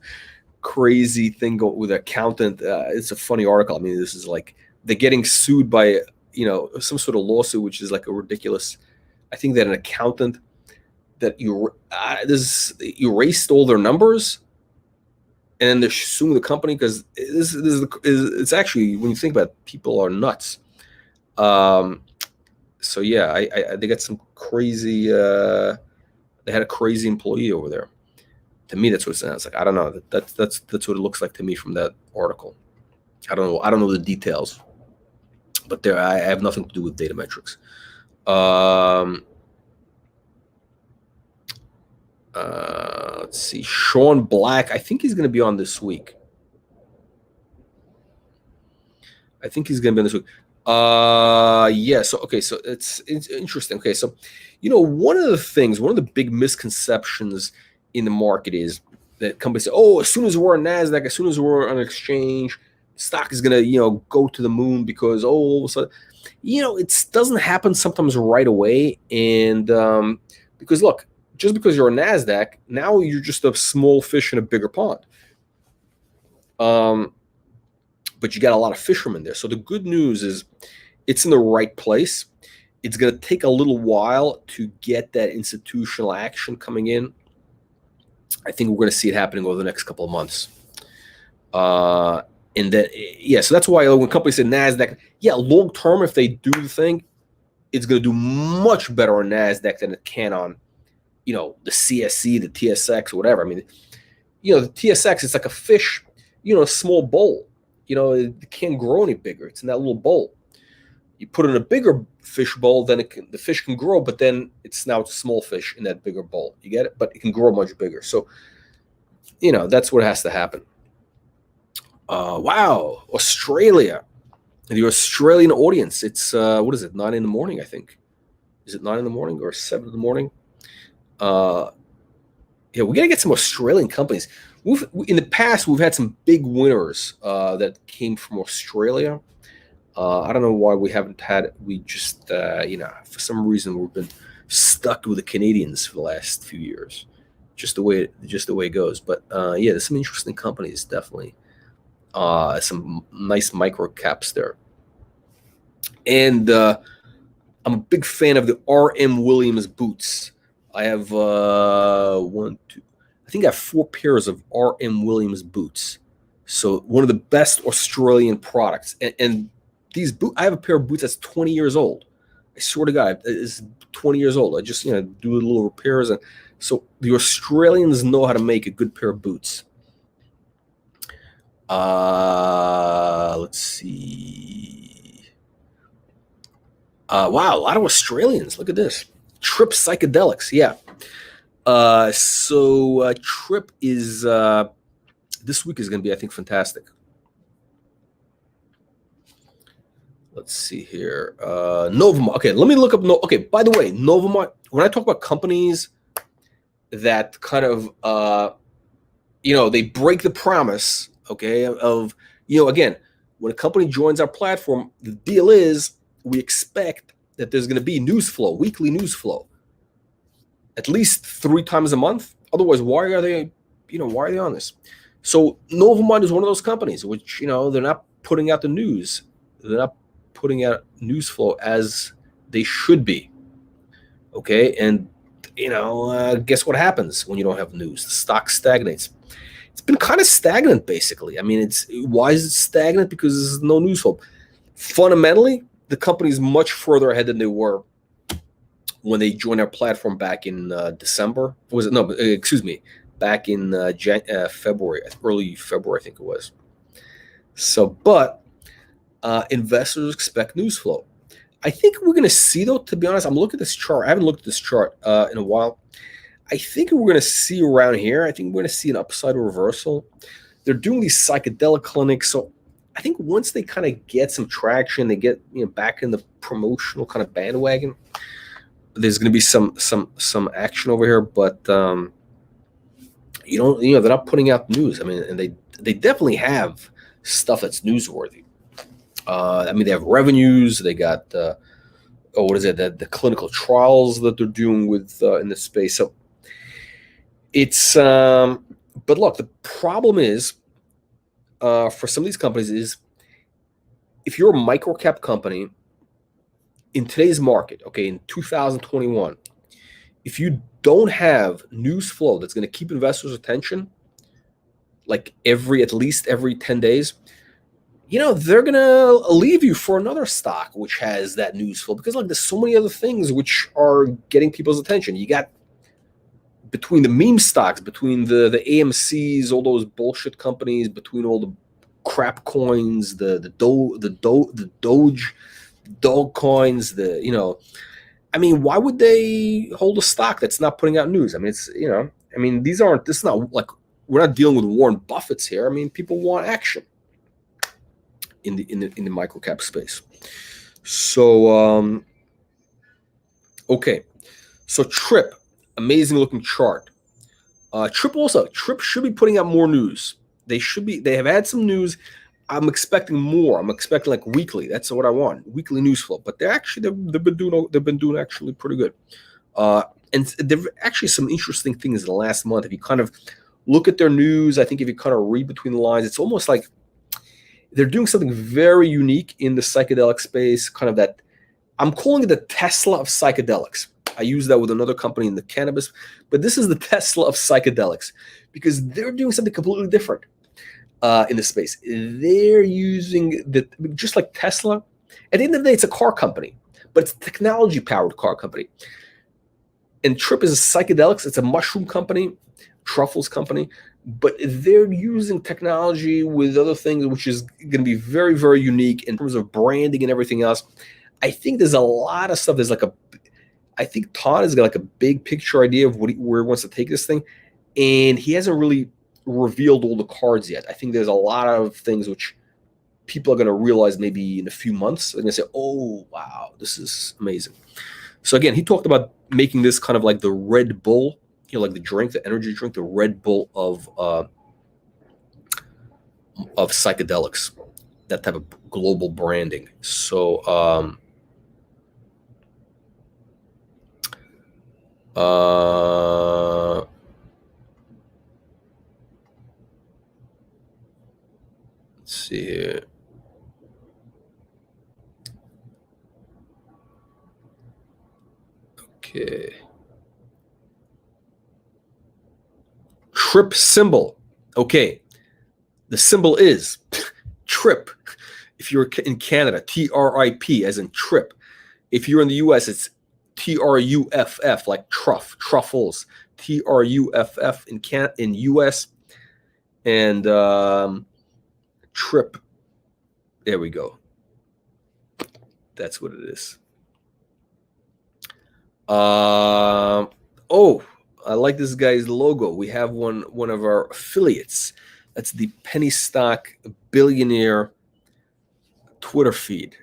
crazy thing with an accountant. It's a funny article. I mean, this is like they're getting sued by some sort of lawsuit, which is like a ridiculous. I think that an accountant that erased all their numbers, and then they're suing the company because it's actually, when you think about it, people are nuts. So yeah, they got some crazy. They had a crazy employee over there. To me, that's what it sounds like. I don't know. That's what it looks like to me from that article. I don't know the details, but I have nothing to do with Datametrex. Let's see. Sean Black. I think he's going to be on this week. Yeah. So okay. So it's interesting. Okay. So, one of the big misconceptions in the market is that companies say, "Oh, as soon as we're on NASDAQ, as soon as we're on an exchange, stock is going to go to the moon because all of a sudden, it doesn't happen sometimes right away." And because look, just because you're on NASDAQ, now you're just a small fish in a bigger pond. But you got a lot of fishermen there. So the good news is it's in the right place. It's going to take a little while to get that institutional action coming in. I think we're going to see it happening over the next couple of months. And then, so that's why when companies say NASDAQ, long term, if they do the thing, it's going to do much better on NASDAQ than it can on, the CSE, the TSX, or whatever. I mean, the TSX, it's like a fish, a small bowl. It can't grow any bigger. It's in that little bowl. You put it in a bigger fish bowl, then the fish can grow, but then it's a small fish in that bigger bowl. You get it? But it can grow much bigger. So, that's what has to happen. Wow, Australia. The Australian audience. It's, what is it, 9 in the morning, I think. Is it 9 in the morning or 7 in the morning? We got to get some Australian companies. In the past, we've had some big winners that came from Australia. I don't know why we haven't had. We just, for some reason, we've been stuck with the Canadians for the last few years. Just the way it goes. But there's some interesting companies, definitely. Some nice micro caps there. And I'm a big fan of the R.M. Williams boots. I have I think I have 4 pairs of R.M. Williams boots. So one of the best Australian products. And these boots, I have a pair of boots that's 20 years old. I swear to God, it's 20 years old. I just, do little repairs. And so the Australians know how to make a good pair of boots. Let's see. Wow, a lot of Australians. Look at this. Trip Psychedelics. Yeah. So Trip is this week is going to be, I think, fantastic. Let's see here. NovaMind. Okay, let me look up. Okay, by the way, NovaMind. When I talk about companies that kind of, they break the promise. Okay, of again, when a company joins our platform, the deal is we expect that there's going to be news flow, weekly news flow, at least 3 times a month. Otherwise, why are they on this? So NovaMind is one of those companies which, they're not putting out the news. They're not putting out news flow as they should be. Okay. And, guess what happens when you don't have news? The stock stagnates. It's been kind of stagnant, basically. I mean, why is it stagnant? Because there's no news flow. Fundamentally, the company is much further ahead than they were when they joined our platform back in December. Was it? No, excuse me. Back in February, early February, I think it was. So, but investors expect news flow. I think we're going to see, though, to be honest, I'm looking at this chart. I haven't looked at this chart in a while. I think we're going to see around here, I think we're going to see an upside reversal. They're doing these psychedelic clinics. So I think once they kind of get some traction, they get back in the promotional kind of bandwagon, there's going to be some action over here. But they're not putting out news. I mean, and they definitely have stuff that's newsworthy. I mean, they have revenues. They got what is it? The clinical trials that they're doing with in this space. So it's but look, the problem is for some of these companies is if you're a microcap company in today's market, okay, in 2021, if you don't have news flow that's going to keep investors' attention, like at least every 10 days, they're going to leave you for another stock which has that news flow, because there's so many other things which are getting people's attention. You got between the meme stocks, between the AMCs, all those bullshit companies, between all the crap coins, the Doge coins, why would they hold a stock that's not putting out news? This is not like, we're not dealing with Warren Buffett's here. People want action in the microcap space. So, okay. So Trip, amazing looking chart. Trip should be putting out more news. They have had some news. I'm expecting more. I'm expecting like weekly. That's what I want. Weekly news flow. But they've been doing actually pretty good. And there are actually some interesting things in the last month. If you kind of look at their news, I think if you kind of read between the lines, it's almost like they're doing something very unique in the psychedelic space, kind of that, I'm calling it the Tesla of psychedelics. I use that with another company in the cannabis, but this is the Tesla of psychedelics because they're doing something completely different in the space. They're using just like Tesla. At the end of the day, it's a car company, but it's a technology-powered car company. And Trip is a psychedelics. It's a mushroom company, truffles company, but they're using technology with other things, which is going to be very, very unique in terms of branding and everything else. I think there's a lot of stuff. I think Todd has got like a big picture idea of where he wants to take this thing, and he hasn't really revealed all the cards yet. I think there's a lot of things which people are going to realize maybe in a few months. They're going to say, oh, wow, this is amazing. So again, he talked about making this kind of like the Red Bull, like the drink, the energy drink, the Red Bull of psychedelics, that type of global branding. So let's see here. Okay. Trip symbol. Okay. The symbol is TRIP. If you're in Canada, TRIP as in trip. If you're in the US, it's TRUFF, like truffles. TRUFF in US. And Trip. There we go. That's what it is. Oh, I like this guy's logo. We have one of our affiliates. That's the penny stock billionaire Twitter feed.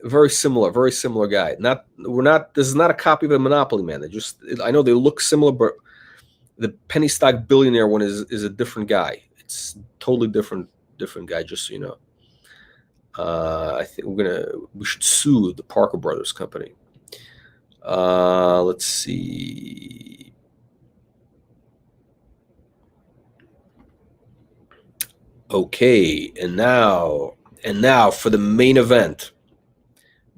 Very similar guy. This is not a copy of a Monopoly Man. I know they look similar, but the penny stock billionaire one is a different guy. It's totally different guy, just so you know. I think we should sue the Parker Brothers company. Let's see. Okay, and now for the main event.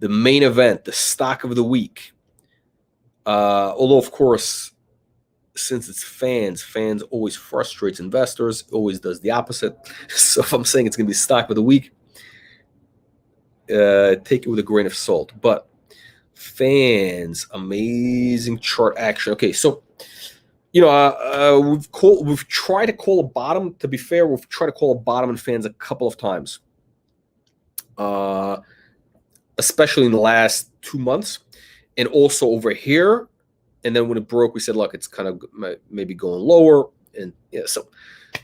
The stock of the week. Although of course, since it's fans always frustrates investors, always does the opposite. So if I'm saying it's going to be stock of the week, take it with a grain of salt. But fans, amazing chart action. Okay, so we've tried to call a bottom. To be fair, we've tried to call a bottom in fans a couple of times, especially in the last 2 months, and also over here. And then when it broke, we said, look, it's kind of maybe going lower, and so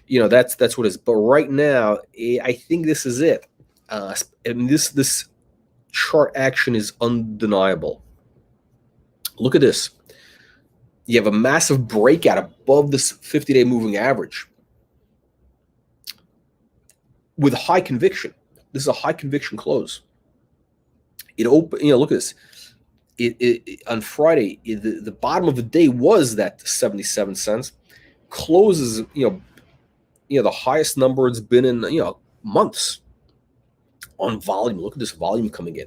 that's what it is. But right now, I think this is it. And this chart action is undeniable. Look at this. You have a massive breakout above this 50-day moving average with high conviction. This is a high conviction close. It open, look at this. It on Friday, the bottom of the day was that 77 cents. Closes, the highest number it's been in, months on volume. Look at this volume coming in.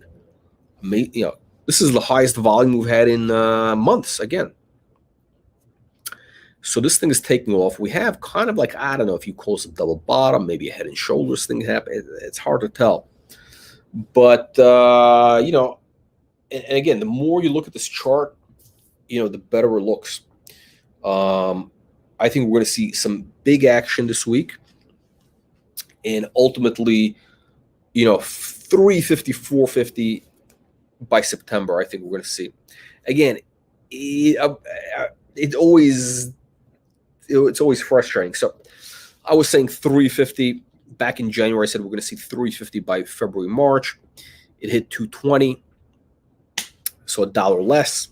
This is the highest volume we've had in months again. So this thing is taking off. We have kind of like, I don't know if you call this a double bottom, maybe a head and shoulders thing happen. It's hard to tell. But, and again, the more you look at this chart, the better it looks. I think we're going to see some big action this week. And ultimately, 350, 450 by September, I think we're going to see. Again, it's always frustrating. So I was saying 350 back in January. I said we're going to see 350 by February, March. It hit 220, so $1 less.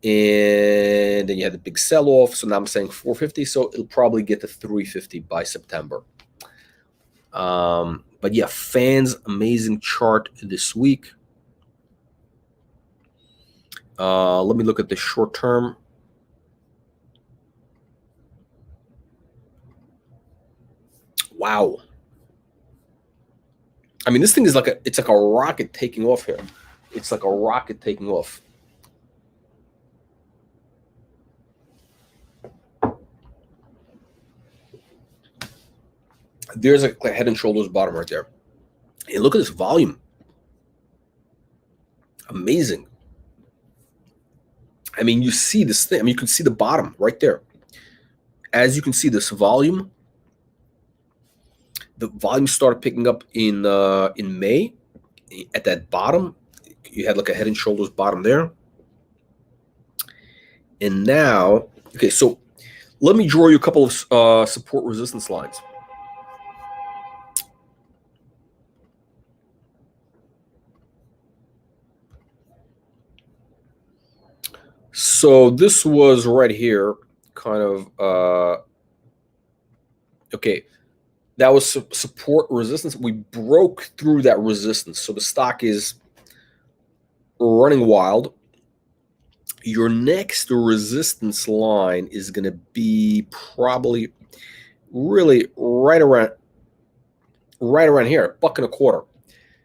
And then you had the big sell-off. So now I'm saying 450. So it'll probably get to 350 by September. But yeah, fans, amazing chart this week. Let me look at the short term. Wow. I mean, this thing is it's like a rocket taking off here. It's like a rocket taking off. There's a head and shoulders bottom right there. And look at this volume. Amazing. I mean, you see this thing. I mean, you can see the bottom right there. As you can see, this volume, the volume started picking up in May. At that bottom, you had like a head and shoulders bottom there. And now, okay, so let me draw you a couple of support resistance lines. So this was right here, kind of, okay, that was support resistance. We broke through that resistance. So the stock is running wild. Your next resistance line is going to be probably really right around here, $1.25.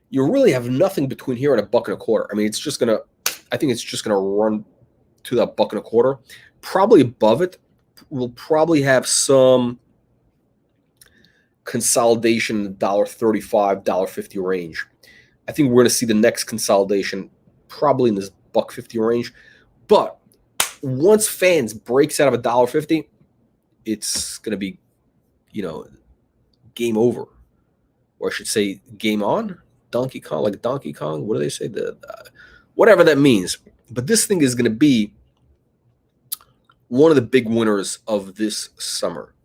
You really have nothing between here and $1.25. I mean, it's just going to, I think it's just going to run to that $1.25. Probably above it, we'll probably have some consolidation in the $1.35, $1.50 range. I think we're going to see the next consolidation probably in this $1.50 range. But once fans breaks out of $1.50, it's going to be, game over, or I should say, game on. Donkey Kong, like Donkey Kong. What do they say? Whatever that means. But this thing is going to be one of the big winners of this summer.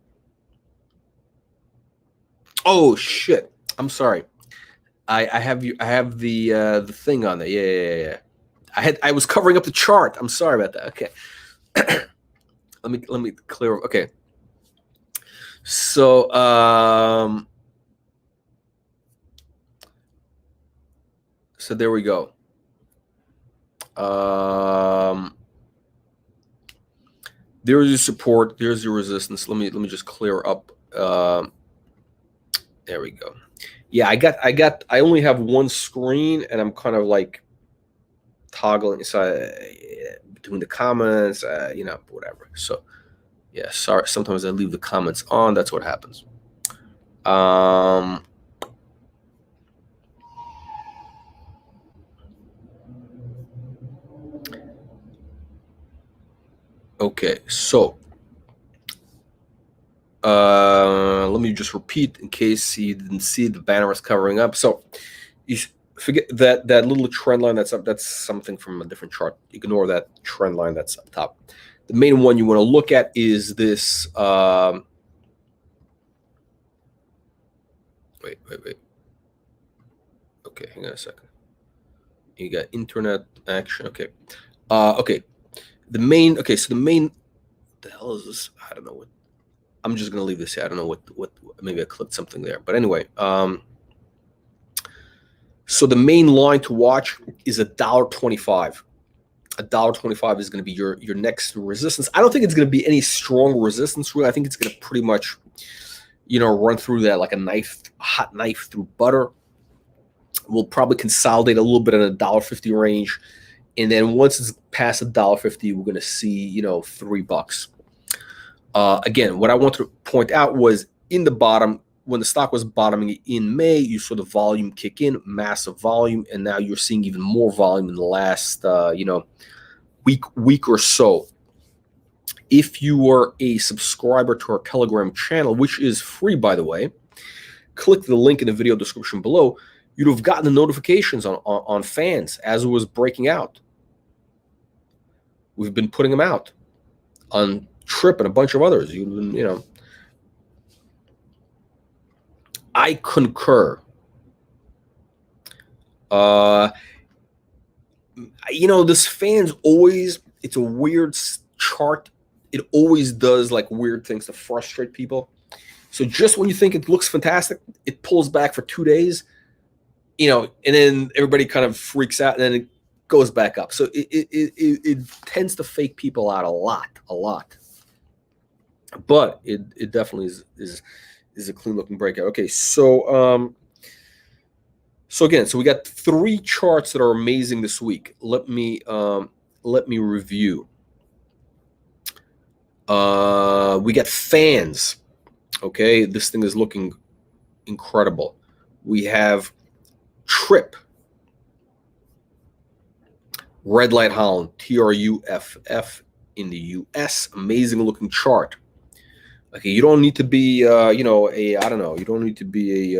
Oh shit! I'm sorry. I have the thing on there. Yeah. I was covering up the chart. I'm sorry about that. Okay. let me clear. Okay. So so there we go. There's your support. There's your resistance. Let me just clear up. There we go. Yeah, I only have one screen, and I'm kind of like toggling between the comments, whatever. So yeah, sorry. Sometimes I leave the comments on. That's what happens. Okay, so let me just repeat in case you didn't see the banner was covering up. So you forget that little trend line that's up. That's something from a different chart. Ignore that trend line that's up top. The main one you want to look at is this. Wait. Okay, hang on a second. You got internet action. Okay. Okay. The main. Okay, so the main. What the hell is this? I don't know what. I'm just gonna leave this here. I don't know what. Maybe I clicked something there. But anyway. So the main line to watch is $1.25. $1.25 is going to be your next resistance. I don't think it's going to be any strong resistance, really. I think it's going to pretty much, run through that like a hot knife through butter. We'll probably consolidate a little bit in a $1.50 range. And then once it's past $1.50, we're going to see, $3. Again, what I want to point out was in the bottom, when the stock was bottoming in May, you saw the volume kick in, massive volume, and now you're seeing even more volume in the last, week or so. If you are a subscriber to our Telegram channel, which is free, by the way, click the link in the video description below. You'd have gotten the notifications on fans as it was breaking out. We've been putting them out on Trip and a bunch of others. I concur. This fans always, it's a weird chart. It always does like weird things to frustrate people. So just when you think it looks fantastic, it pulls back for 2 days, and then everybody kind of freaks out and then it goes back up. So it tends to fake people out a lot. But it definitely is a clean looking breakout. Okay, so again, we got 3 charts that are amazing this week. Let me review. We got fans. Okay, this thing is looking incredible. We have Trip, Red Light Holland, TRUFF in the US. Amazing looking chart. Okay, you don't need to be, you don't need to be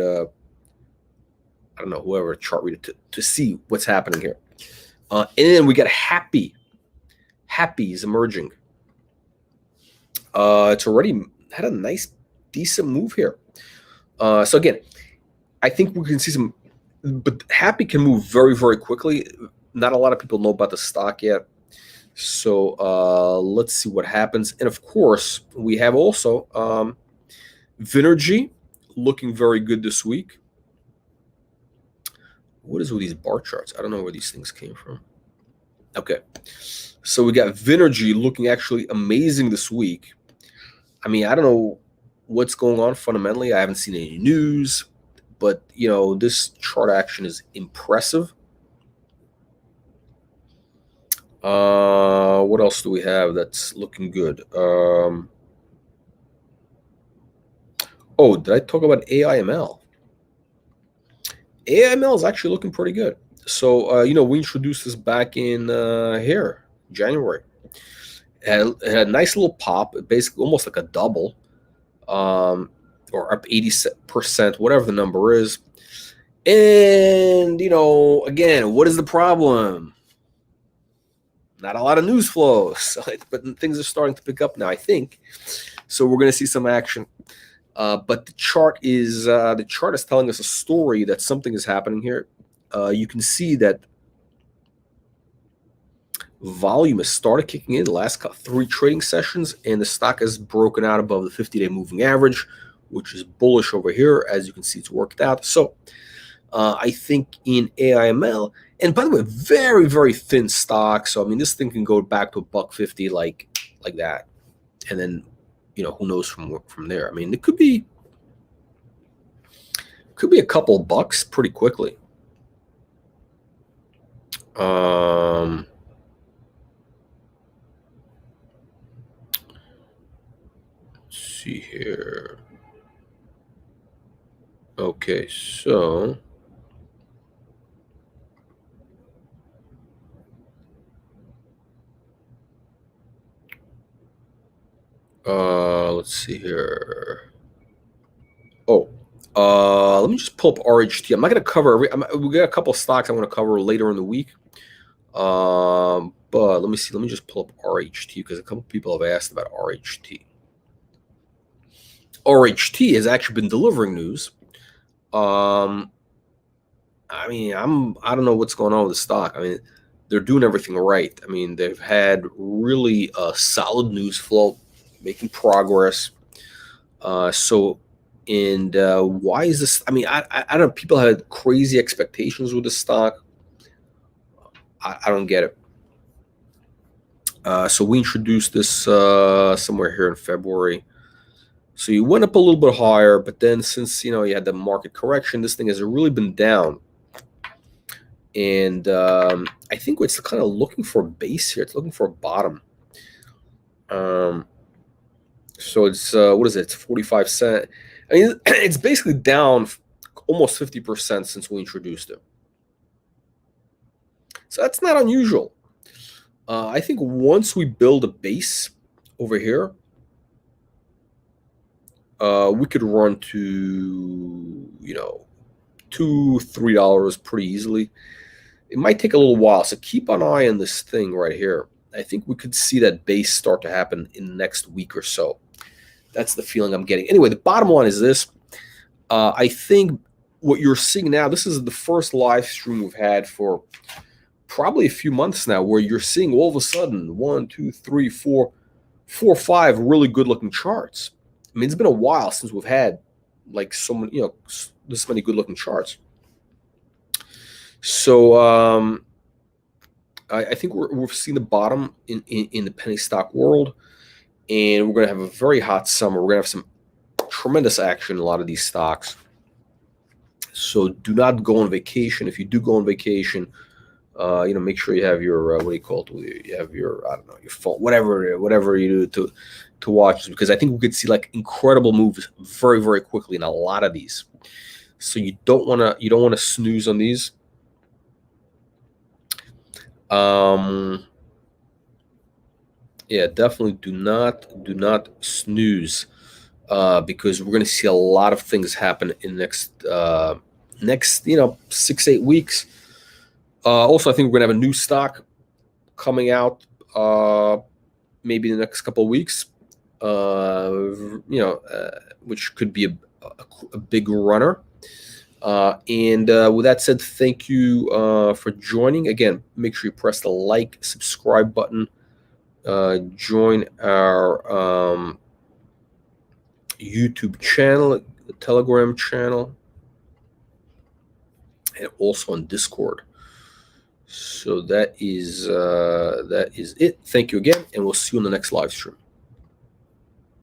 whoever a chart reader to see what's happening here. And then we got Happy. Happy is emerging. It's already had a nice, decent move here. So again, I think we can see some, but Happy can move very, very quickly. Not a lot of people know about the stock yet. So let's see what happens. And of course, we have also Vinergy looking very good this week. What is with these bar charts? I don't know where these things came from. Okay. So we got Vinergy looking actually amazing this week. I mean, I don't know what's going on fundamentally. I haven't seen any news, but, this chart action is impressive. What else do we have that's looking good? Oh, did I talk about AIML? AIML is actually looking pretty good. So, we introduced this back in January. It had a nice little pop, basically almost like a double, or up 80%, whatever the number is. And, again, what is the problem? Not a lot of news flow, but things are starting to pick up now, I think. So we're going to see some action. But the chart is telling us a story that something is happening here. You can see that volume has started kicking in the last 3 trading sessions, and the stock has broken out above the 50-day moving average, which is bullish over here. As you can see, it's worked out. So I think in AIML, and by the way, very, very thin stock. So I mean, this thing can go back to $1.50 like that, and then who knows from there. I mean, it could be a couple bucks pretty quickly. Let's see here. Okay, so let's see here. Oh, let me just pull up RHT. I'm not going to cover we got a couple of stocks I want to cover later in the week. But let me see. Let me just pull up RHT because a couple of people have asked about RHT. RHT has actually been delivering news. I mean, I don't know what's going on with the stock. I mean, they're doing everything right. I mean, they've had really a solid news flow, making progress. So And why is this? I mean, I don't know. People had crazy expectations with the stock. I don't get it. So we introduced this somewhere here in February. So you went up a little bit higher, but then since you had the market correction, this thing has really been down. And I think it's kind of looking for a base here. It's looking for a bottom. So it's what is it? It's 45 cents. I mean, it's basically down almost 50% since we introduced it. So that's not unusual. I think once we build a base over here, we could run to $2-3 pretty easily. It might take a little while, so keep an eye on this thing right here. I think we could see that base start to happen in the next week or so. That's the feeling I'm getting. Anyway, the bottom line is this. I think what you're seeing now, this is the first live stream we've had for probably a few months now, where you're seeing all of a sudden 1, 2, 3, 4, 5 really good looking charts. I mean, it's been a while since we've had like so many, this many good looking charts. So I think we've seen the bottom in the penny stock world, and we're going to have a very hot summer. We're going to have some tremendous action in a lot of these stocks. So do not go on vacation. If you do go on vacation, make sure you have your what do you call it? You have your, I don't know, your phone, whatever you do to watch, because I think we could see like incredible moves very, very quickly in a lot of these. So you don't want to snooze on these. Yeah, definitely do not snooze, because we're going to see a lot of things happen in the next 6-8 weeks. Also, I think we're going to have a new stock coming out maybe in the next couple of weeks, which could be a big runner. And with that said, thank you for joining. Again, make sure you press the like, subscribe button. Join our YouTube channel, the Telegram channel, and also on Discord. So that is it. Thank you again, and we'll see you in the next live stream.